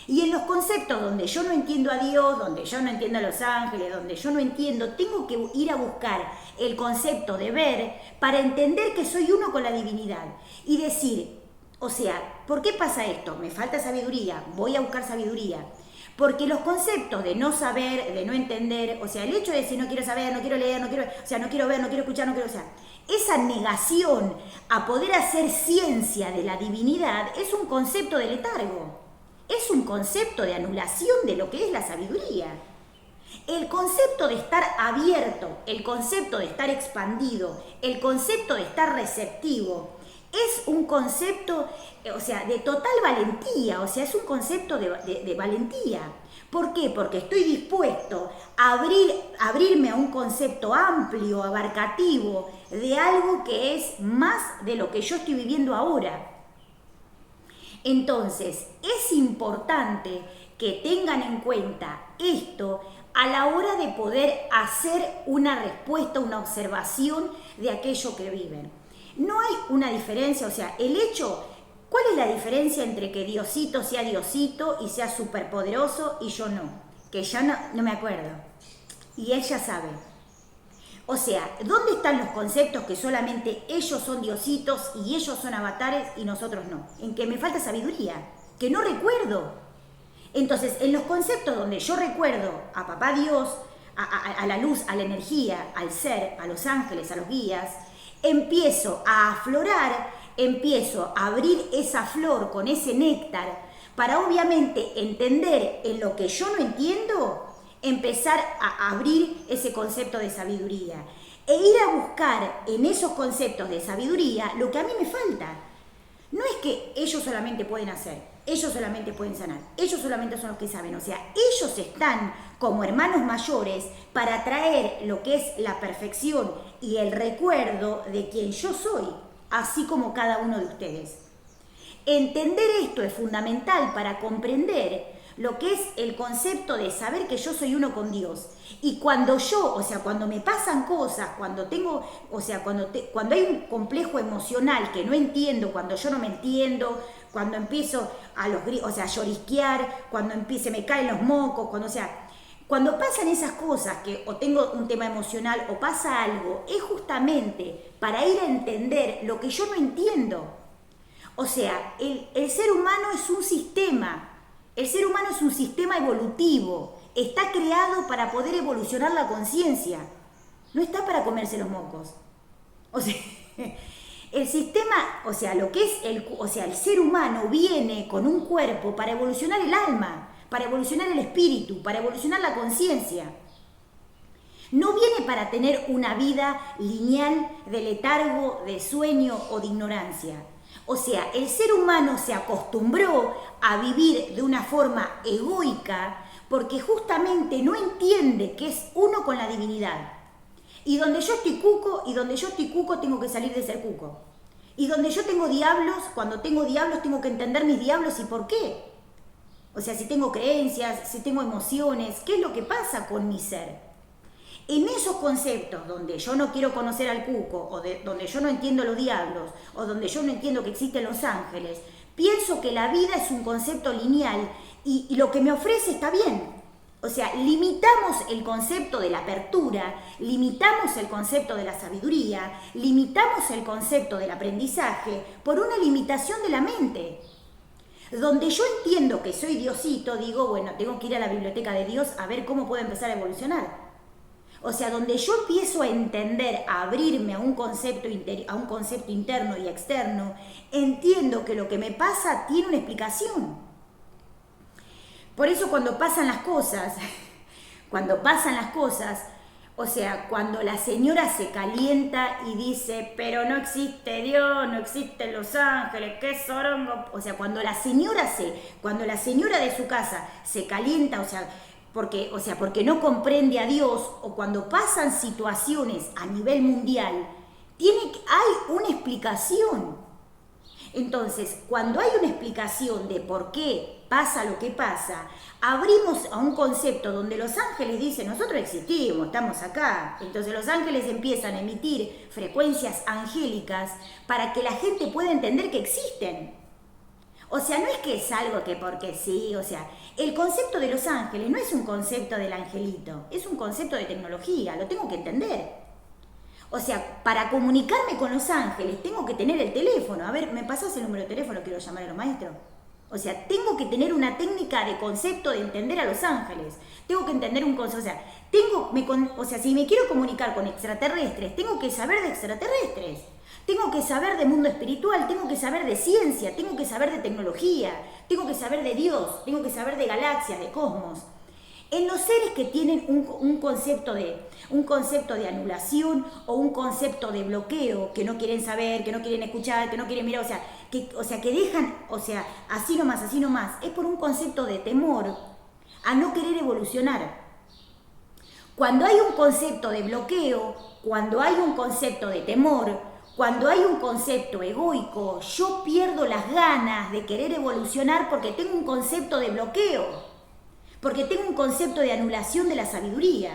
Y en los conceptos donde yo no entiendo a Dios, donde yo no entiendo a los ángeles, donde yo no entiendo, tengo que ir a buscar el concepto de ver para entender que soy uno con la divinidad y decir, o sea, ¿por qué pasa esto? Me falta sabiduría, voy a buscar sabiduría. Porque los conceptos de no saber, de no entender, o sea, el hecho de decir no quiero saber, no quiero leer, no quiero ver, no quiero escuchar, o sea, esa negación a poder hacer ciencia de la divinidad es un concepto de letargo, es un concepto de anulación de lo que es la sabiduría. El concepto de estar abierto, el concepto de estar expandido, el concepto de estar receptivo, es un concepto, o sea, de total valentía, o sea, es un concepto de valentía. ¿Por qué? Porque estoy dispuesto a abrirme a un concepto amplio, abarcativo, de algo que es más de lo que yo estoy viviendo ahora. Entonces, es importante que tengan en cuenta esto a la hora de poder hacer una respuesta, una observación de aquello que viven. No hay una diferencia, o sea, el hecho, ¿cuál es la diferencia entre que Diosito sea Diosito y sea superpoderoso y yo no? Que ya no me acuerdo. Y él ya sabe. O sea, ¿dónde están los conceptos que solamente ellos son diositos y ellos son avatares y nosotros no? En que me falta sabiduría, que no recuerdo. Entonces, en los conceptos donde yo recuerdo a Papá Dios, a la luz, a la energía, al ser, a los ángeles, a los guías, empiezo a aflorar, empiezo a abrir esa flor con ese néctar para obviamente entender en lo que yo no entiendo, empezar a abrir ese concepto de sabiduría e ir a buscar en esos conceptos de sabiduría lo que a mí me falta. No es que ellos solamente pueden hacer, ellos solamente pueden sanar, ellos solamente son los que saben, o sea, ellos están como hermanos mayores para traer lo que es la perfección y el recuerdo de quien yo soy, así como cada uno de ustedes. Entender esto es fundamental para comprender lo que es el concepto de saber que yo soy uno con Dios. Y cuando yo, o sea, cuando me pasan cosas, cuando tengo, o sea, cuando hay un complejo emocional que no entiendo, cuando yo no me entiendo, cuando empiezo a llorisquear, cuando se me caen los mocos, cuando pasan esas cosas, que o tengo un tema emocional o pasa algo, es justamente para ir a entender lo que yo no entiendo. O sea, el ser humano es un sistema. El ser humano es un sistema evolutivo, está creado para poder evolucionar la conciencia, no está para comerse los mocos. O sea, el sistema, o sea, el ser humano viene con un cuerpo para evolucionar el alma, para evolucionar el espíritu, para evolucionar la conciencia. No viene para tener una vida lineal de letargo, de sueño o de ignorancia. O sea, el ser humano se acostumbró a vivir de una forma egoica porque justamente no entiende que es uno con la divinidad. Y donde yo estoy cuco, tengo que salir de ser cuco. Y donde yo tengo diablos, cuando tengo diablos tengo que entender mis diablos y por qué. O sea, si tengo creencias, si tengo emociones, ¿qué es lo que pasa con mi ser? En esos conceptos donde yo no quiero conocer al cuco, donde yo no entiendo los diablos, o donde yo no entiendo que existen los ángeles, pienso que la vida es un concepto lineal y lo que me ofrece está bien. O sea, limitamos el concepto de la apertura, limitamos el concepto de la sabiduría, limitamos el concepto del aprendizaje por una limitación de la mente. Donde yo entiendo que soy Diosito, digo, bueno, tengo que ir a la biblioteca de Dios a ver cómo puedo empezar a evolucionar. O sea, donde yo empiezo a entender, a abrirme a un concepto interno y externo, entiendo que lo que me pasa tiene una explicación. Por eso cuando pasan las cosas, o sea, cuando la señora se calienta y dice, pero no existe Dios, no existen los ángeles, qué sorongo. O sea, cuando la señora de su casa se calienta, porque no comprende a Dios, o cuando pasan situaciones a nivel mundial, hay una explicación. Entonces, cuando hay una explicación de por qué pasa lo que pasa, abrimos a un concepto donde los ángeles dicen, nosotros existimos, estamos acá. Entonces los ángeles empiezan a emitir frecuencias angélicas para que la gente pueda entender que existen. O sea, no es que es algo que porque sí, o sea, el concepto de los ángeles no es un concepto del angelito, es un concepto de tecnología, lo tengo que entender. O sea, para comunicarme con los ángeles tengo que tener el teléfono. A ver, ¿me pasas el número de teléfono? Quiero llamar a los maestros. O sea, tengo que tener una técnica de concepto de entender a los ángeles. Tengo que entender un concepto. O sea, si me quiero comunicar con extraterrestres, tengo que saber de extraterrestres. Tengo que saber de mundo espiritual, tengo que saber de ciencia, tengo que saber de tecnología, tengo que saber de Dios, tengo que saber de galaxias, de cosmos. En los seres que tienen un concepto de anulación o un concepto de bloqueo, que no quieren saber, que no quieren escuchar, que no quieren mirar, que dejan, así nomás, es por un concepto de temor a no querer evolucionar. Cuando hay un concepto de bloqueo, cuando hay un concepto de temor, cuando hay un concepto egoico, yo pierdo las ganas de querer evolucionar porque tengo un concepto de bloqueo. Porque tengo un concepto de anulación de la sabiduría.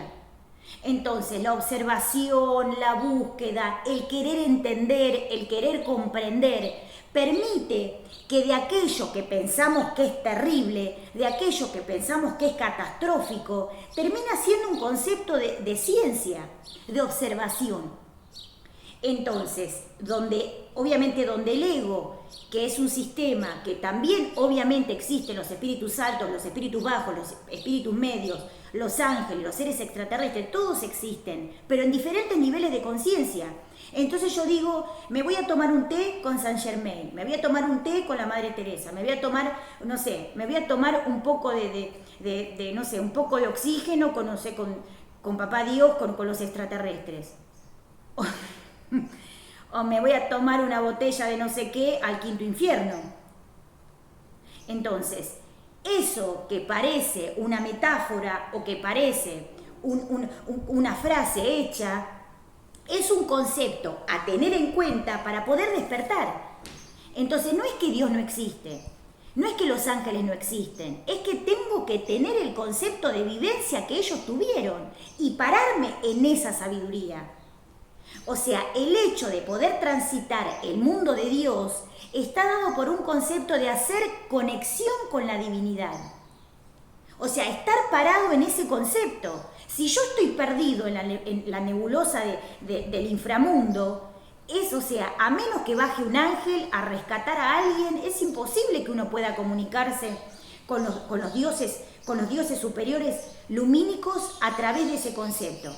Entonces, la observación, la búsqueda, el querer entender, el querer comprender, permite que de aquello que pensamos que es terrible, de aquello que pensamos que es catastrófico, termina siendo un concepto de ciencia, de observación. Entonces, obviamente donde el ego, que es un sistema que también obviamente existen los espíritus altos, los espíritus bajos, los espíritus medios, los ángeles, los seres extraterrestres, todos existen, pero en diferentes niveles de conciencia. Entonces yo digo, me voy a tomar un té con Saint Germain, me voy a tomar un té con la Madre Teresa, me voy a tomar, no sé, me voy a tomar un poco no sé, un poco de oxígeno con, no sé, con Papá Dios, con los extraterrestres. O me voy a tomar una botella de no sé qué al quinto infierno. Entonces, eso que parece una metáfora o que parece una frase hecha, es un concepto a tener en cuenta para poder despertar. Entonces, no es que Dios no existe, no es que los ángeles no existen, es que tengo que tener el concepto de vivencia que ellos tuvieron y pararme en esa sabiduría. O sea, el hecho de poder transitar el mundo de Dios está dado por un concepto de hacer conexión con la divinidad. O sea, estar parado en ese concepto. Si yo estoy perdido en la nebulosa del inframundo, o sea, a menos que baje un ángel a rescatar a alguien, es imposible que uno pueda comunicarse con los dioses superiores lumínicos a través de ese concepto.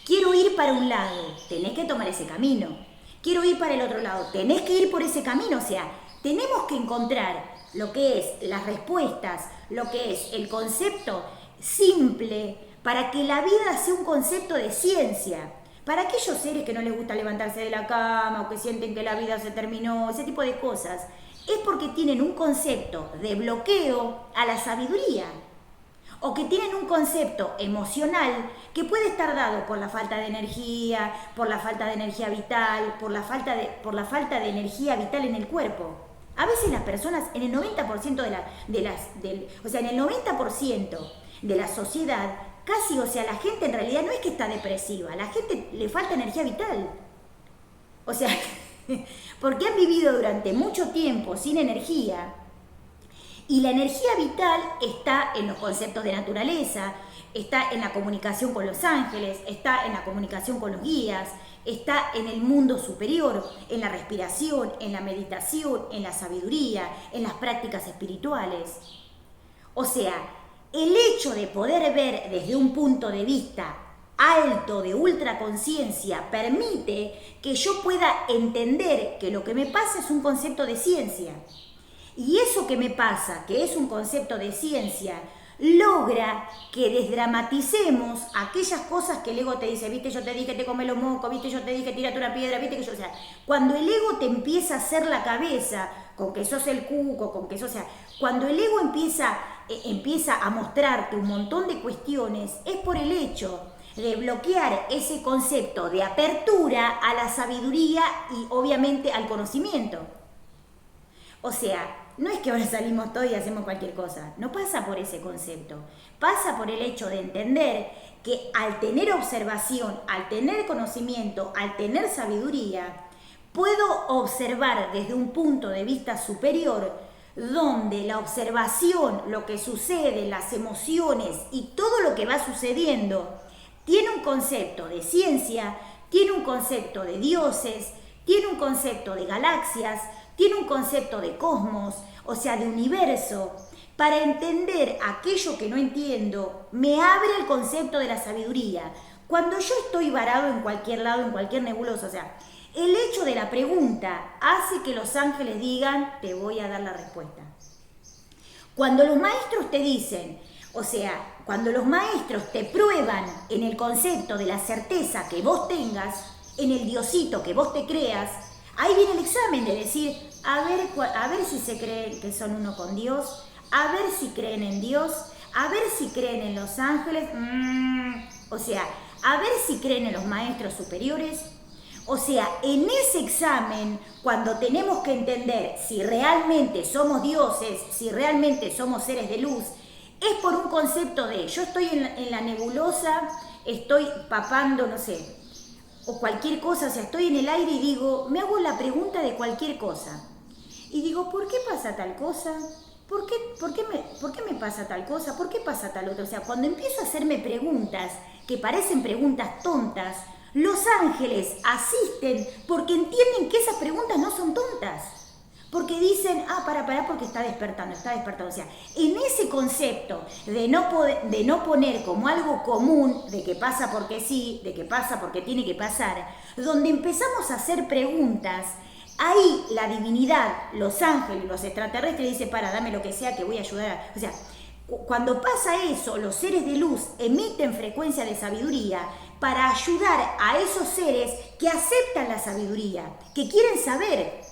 Quiero ir para un lado, tenés que tomar ese camino. Quiero ir para el otro lado, tenés que ir por ese camino. O sea, tenemos que encontrar lo que es las respuestas, lo que es el concepto simple para que la vida sea un concepto de ciencia. Para aquellos seres que no les gusta levantarse de la cama o que sienten que la vida se terminó, ese tipo de cosas, es porque tienen un concepto de bloqueo a la sabiduría. O que tienen un concepto emocional que puede estar dado por la falta de energía, por la falta de energía vital, por la falta de energía vital en el cuerpo. A veces las personas, en el 90% en el 90% de la sociedad, casi, o sea, la gente en realidad no es que está depresiva, a la gente le falta energía vital. O sea, porque han vivido durante mucho tiempo sin energía. Y la energía vital está en los conceptos de naturaleza, está en la comunicación con los ángeles, está en la comunicación con los guías, está en el mundo superior, en la respiración, en la meditación, en la sabiduría, en las prácticas espirituales. O sea, el hecho de poder ver desde un punto de vista alto de ultraconciencia permite que yo pueda entender que lo que me pasa es un concepto de ciencia. Y eso que me pasa, que es un concepto de ciencia, logra que desdramaticemos aquellas cosas que el ego te dice, viste, yo te dije te come los mocos, viste, yo te dije tírate una piedra, viste que yo, o sea, cuando el ego te empieza a hacer la cabeza con que sos el cuco, con que sos, o sea, cuando el ego empieza a mostrarte un montón de cuestiones, es por el hecho de bloquear ese concepto de apertura a la sabiduría y obviamente al conocimiento. O sea, no es que ahora salimos todos y hacemos cualquier cosa, no pasa por ese concepto, pasa por el hecho de entender que al tener observación, al tener conocimiento, al tener sabiduría, puedo observar desde un punto de vista superior donde la observación, lo que sucede, las emociones y todo lo que va sucediendo tiene un concepto de ciencia, tiene un concepto de dioses, tiene un concepto de galaxias, tiene un concepto de cosmos, o sea, de universo. Para entender aquello que no entiendo, me abre el concepto de la sabiduría. Cuando yo estoy varado en cualquier lado, en cualquier nebulosa, o sea, el hecho de la pregunta hace que los ángeles digan, te voy a dar la respuesta. Cuando los maestros te dicen, o sea, cuando los maestros te prueban en el concepto de la certeza que vos tengas, en el diosito que vos te creas, ahí viene el examen de decir, a ver si se creen que son uno con Dios, a ver si creen en Dios, a ver si creen en los ángeles, o sea, a ver si creen en los maestros superiores. O sea, en ese examen, cuando tenemos que entender si realmente somos dioses, si realmente somos seres de luz, es por un concepto de, yo estoy en la nebulosa, estoy papando, no sé, o cualquier cosa, o sea, estoy en el aire y digo, me hago la pregunta de cualquier cosa. Y digo, ¿por qué pasa tal cosa? ¿Por qué me pasa tal cosa? ¿Por qué pasa tal otra? O sea, cuando empiezo a hacerme preguntas que parecen preguntas tontas, los ángeles asisten porque entienden que esas preguntas no son tontas. Porque dicen, para, porque está despertando. O sea, en ese concepto de no poner como algo común, de que pasa porque sí, de que pasa porque tiene que pasar, donde empezamos a hacer preguntas, ahí la divinidad, los ángeles, los extraterrestres dicen, dame lo que sea que voy a ayudar. O sea, cuando pasa eso, los seres de luz emiten frecuencia de sabiduría para ayudar a esos seres que aceptan la sabiduría, que quieren saber.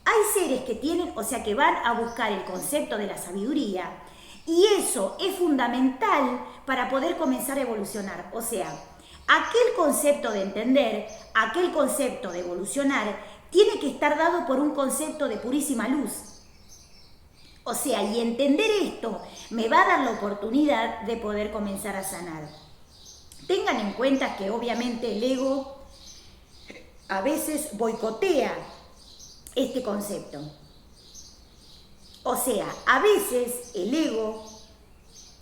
Hay seres que tienen, o sea, que van a buscar el concepto de la sabiduría y eso es fundamental para poder comenzar a evolucionar. O sea, aquel concepto de entender, aquel concepto de evolucionar, tiene que estar dado por un concepto de purísima luz. O sea, y entender esto me va a dar la oportunidad de poder comenzar a sanar. Tengan en cuenta que obviamente el ego a veces boicotea este concepto. O sea, a veces el ego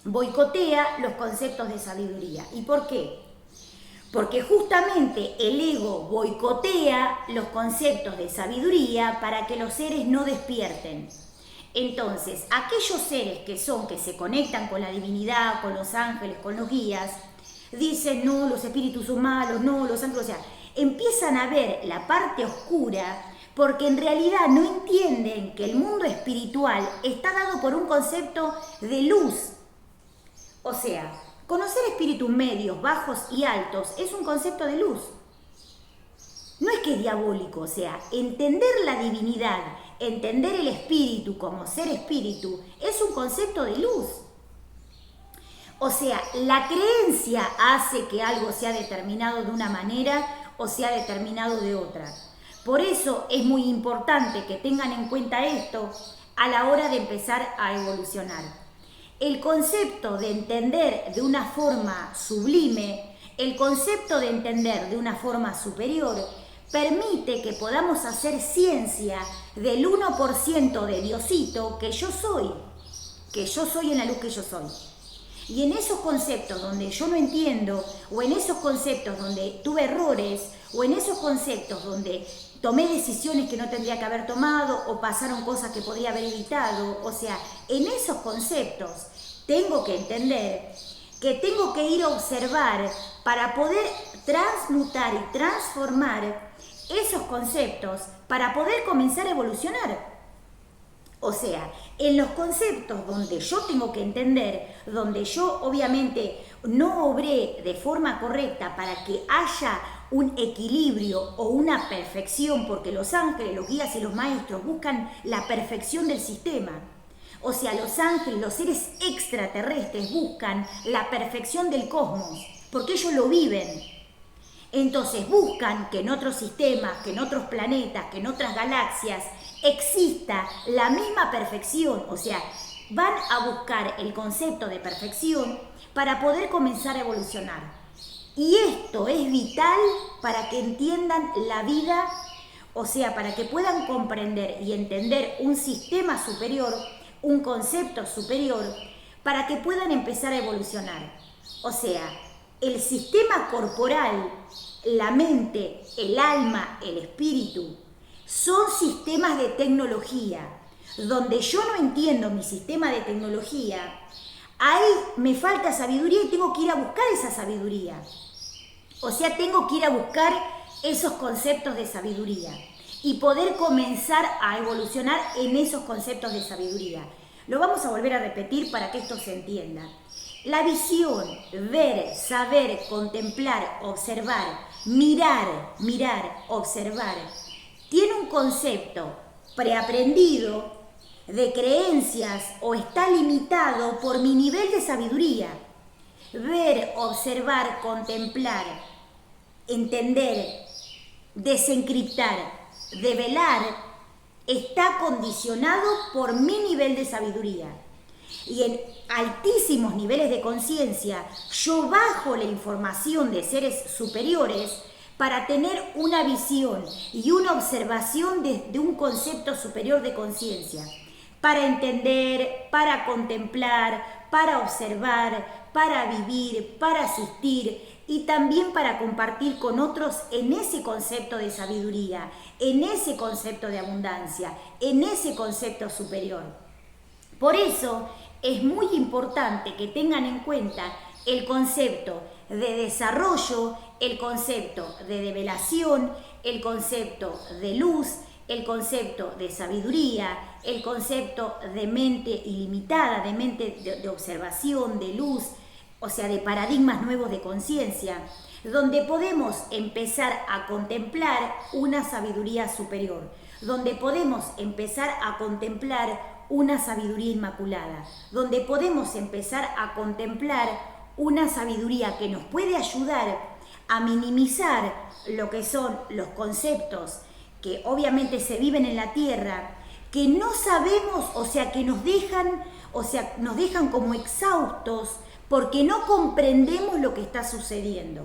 boicotea los conceptos de sabiduría. ¿Y por qué? Porque justamente el ego boicotea los conceptos de sabiduría para que los seres no despierten. Entonces, aquellos seres que se conectan con la divinidad, con los ángeles, con los guías, dicen, no, los espíritus son malos, no, los ángeles, o sea, empiezan a ver la parte oscura porque en realidad no entienden que el mundo espiritual está dado por un concepto de luz. O sea, conocer espíritus medios, bajos y altos es un concepto de luz. No es que es diabólico, o sea, entender la divinidad, entender el espíritu como ser espíritu, es un concepto de luz. O sea, la creencia hace que algo sea determinado de una manera o sea determinado de otra. Por eso es muy importante que tengan en cuenta esto a la hora de empezar a evolucionar. El concepto de entender de una forma sublime, el concepto de entender de una forma superior, permite que podamos hacer ciencia del 1% de Diosito que yo soy en la luz que yo soy. Y en esos conceptos donde yo no entiendo, o en esos conceptos donde tuve errores, o en esos conceptos donde tomé decisiones que no tendría que haber tomado, o pasaron cosas que podría haber evitado, o sea, en esos conceptos tengo que entender que tengo que ir a observar para poder transmutar y transformar esos conceptos para poder comenzar a evolucionar. O sea, en los conceptos donde yo tengo que entender, donde yo obviamente no obré de forma correcta para que haya un equilibrio o una perfección, porque los ángeles, los guías y los maestros buscan la perfección del sistema. O sea, los ángeles, los seres extraterrestres buscan la perfección del cosmos, porque ellos lo viven. Entonces buscan que en otros sistemas, que en otros planetas, que en otras galaxias exista la misma perfección. O sea, van a buscar el concepto de perfección para poder comenzar a evolucionar. Y esto es vital para que entiendan la vida, o sea, para que puedan comprender y entender un sistema superior, un concepto superior, para que puedan empezar a evolucionar. O sea, el sistema corporal, la mente, el alma, el espíritu, son sistemas de tecnología. Donde yo no entiendo mi sistema de tecnología, ahí me falta sabiduría y tengo que ir a buscar esa sabiduría. O sea, tengo que ir a buscar esos conceptos de sabiduría y poder comenzar a evolucionar en esos conceptos de sabiduría. Lo vamos a volver a repetir para que esto se entienda. La visión, ver, saber, contemplar, observar, mirar, observar, tiene un concepto preaprendido de creencias o está limitado por mi nivel de sabiduría. Ver, observar, contemplar, entender, desencriptar, develar, está condicionado por mi nivel de sabiduría. Y en altísimos niveles de conciencia, yo bajo la información de seres superiores para tener una visión y una observación de un concepto superior de conciencia, para entender, para contemplar, para observar, para vivir, para asistir y también para compartir con otros en ese concepto de sabiduría, en ese concepto de abundancia, en ese concepto superior. Por eso es muy importante que tengan en cuenta el concepto de desarrollo, el concepto de develación, el concepto de luz, el concepto de sabiduría, el concepto de mente ilimitada, de mente de observación, de luz, o sea, de paradigmas nuevos de conciencia, donde podemos empezar a contemplar una sabiduría superior, donde podemos empezar a contemplar una sabiduría inmaculada, donde podemos empezar a contemplar una sabiduría que nos puede ayudar a minimizar lo que son los conceptos que obviamente se viven en la tierra, que no sabemos, o sea, que nos dejan como exhaustos porque no comprendemos lo que está sucediendo.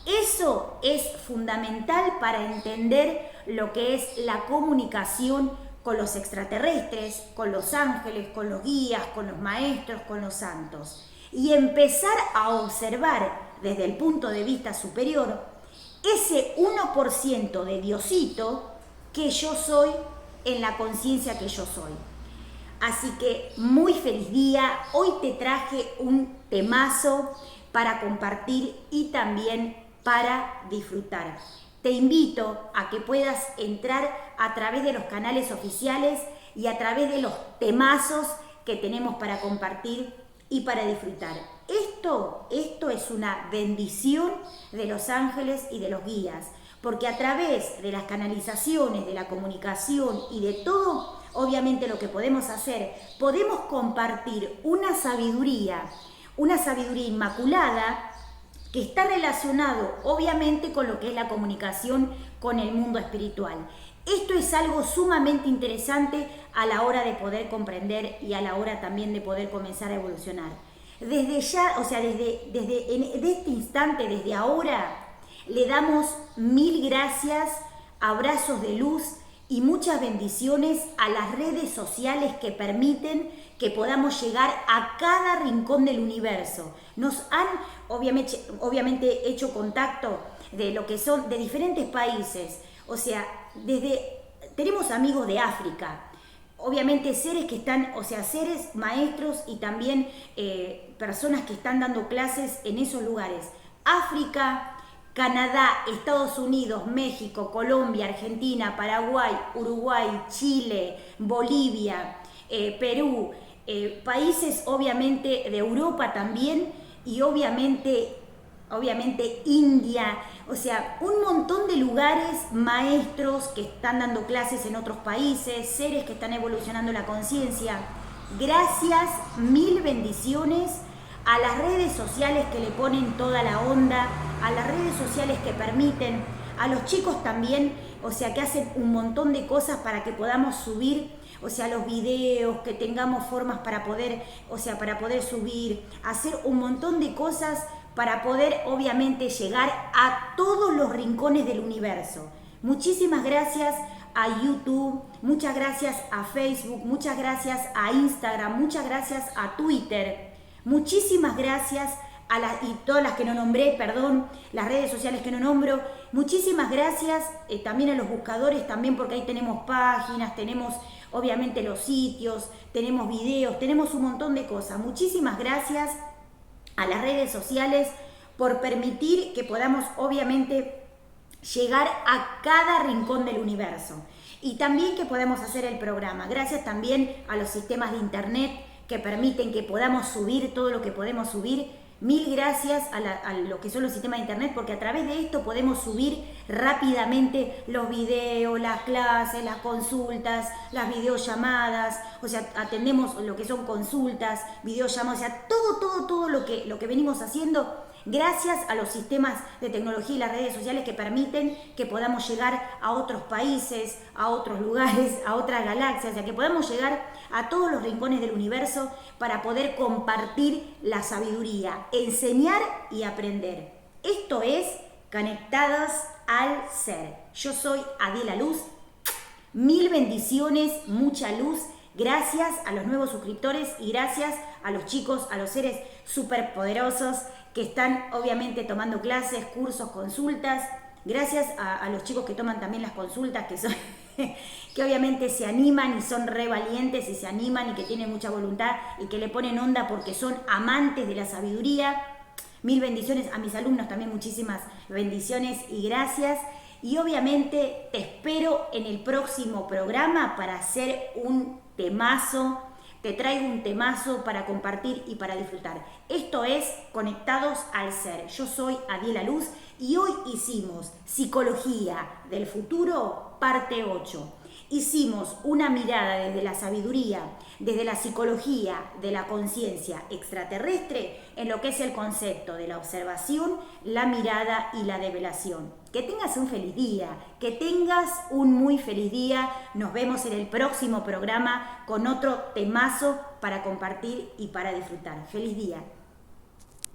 Eso es fundamental para entender lo que es la comunicación con los extraterrestres, con los ángeles, con los guías, con los maestros, con los santos. Y empezar a observar desde el punto de vista superior ese 1% de Diosito que yo soy en la conciencia que yo soy. Así que muy feliz día. Hoy te traje un temazo para compartir y también para disfrutar. Te invito a que puedas entrar a través de los canales oficiales y a través de los temazos que tenemos para compartir y para disfrutar. Esto es una bendición de los ángeles y de los guías, porque a través de las canalizaciones, de la comunicación y de todo, obviamente lo que podemos hacer, podemos compartir una sabiduría inmaculada que está relacionado obviamente con lo que es la comunicación con el mundo espiritual. Esto es algo sumamente interesante a la hora de poder comprender y a la hora también de poder comenzar a evolucionar. Desde ya, o sea, desde este instante, desde ahora, le damos 1000 gracias, abrazos de luz y muchas bendiciones a las redes sociales que permiten que podamos llegar a cada rincón del universo. Nos han obviamente hecho contacto de lo que son de diferentes países, o sea, tenemos amigos de África, obviamente seres que están, o sea, seres maestros y también personas que están dando clases en esos lugares. África, Canadá, Estados Unidos, México, Colombia, Argentina, Paraguay, Uruguay, Chile, Bolivia, Perú, países obviamente de Europa también y obviamente India, o sea, un montón de lugares, maestros que están dando clases en otros países, seres que están evolucionando la conciencia. Gracias, 1000 bendiciones a las redes sociales que le ponen toda la onda, a las redes sociales que permiten, a los chicos también, o sea, que hacen un montón de cosas para que podamos subir, o sea, los videos, que tengamos formas para poder, o sea, para poder subir, hacer un montón de cosas para poder obviamente llegar a todos los rincones del universo. Muchísimas gracias a YouTube, muchas gracias a Facebook, muchas gracias a Instagram, muchas gracias a Twitter, muchísimas gracias y todas las que no nombré, perdón, las redes sociales que no nombro, muchísimas gracias también a los buscadores, también porque ahí tenemos páginas, tenemos obviamente los sitios, tenemos videos, tenemos un montón de cosas. Muchísimas gracias a las redes sociales por permitir que podamos obviamente llegar a cada rincón del universo y también que podamos hacer el programa. Gracias también a los sistemas de internet que permiten que podamos subir todo lo que podemos subir. 1000 gracias a lo que son los sistemas de internet, porque a través de esto podemos subir rápidamente los videos, las clases, las consultas, las videollamadas, o sea, atendemos lo que son consultas, videollamadas, o sea, todo lo que venimos haciendo gracias a los sistemas de tecnología y las redes sociales que permiten que podamos llegar a otros países, a otros lugares, a otras galaxias, o sea, que podamos llegar a todos los rincones del universo para poder compartir la sabiduría, enseñar y aprender. Esto es Conectados al Ser. Yo soy Adela Luz. 1000 bendiciones, mucha luz. Gracias a los nuevos suscriptores y gracias a los chicos, a los seres superpoderosos que están obviamente tomando clases, cursos, consultas. Gracias a los chicos que toman también las consultas, que son que obviamente se animan y son re valientes y se animan y que tienen mucha voluntad y que le ponen onda porque son amantes de la sabiduría. Mil bendiciones a mis alumnos, también muchísimas bendiciones y gracias. Y obviamente te espero en el próximo programa para hacer un temazo. Te traigo un temazo para compartir y para disfrutar. Esto es Conectados al Ser. Yo soy Adiela Luz y hoy hicimos Psicología del Futuro, parte 8. Hicimos una mirada desde la sabiduría, desde la psicología de la conciencia extraterrestre en lo que es el concepto de la observación, la mirada y la develación. Que tengas un feliz día, que tengas un muy feliz día. Nos vemos en el próximo programa con otro temazo para compartir y para disfrutar. Feliz día.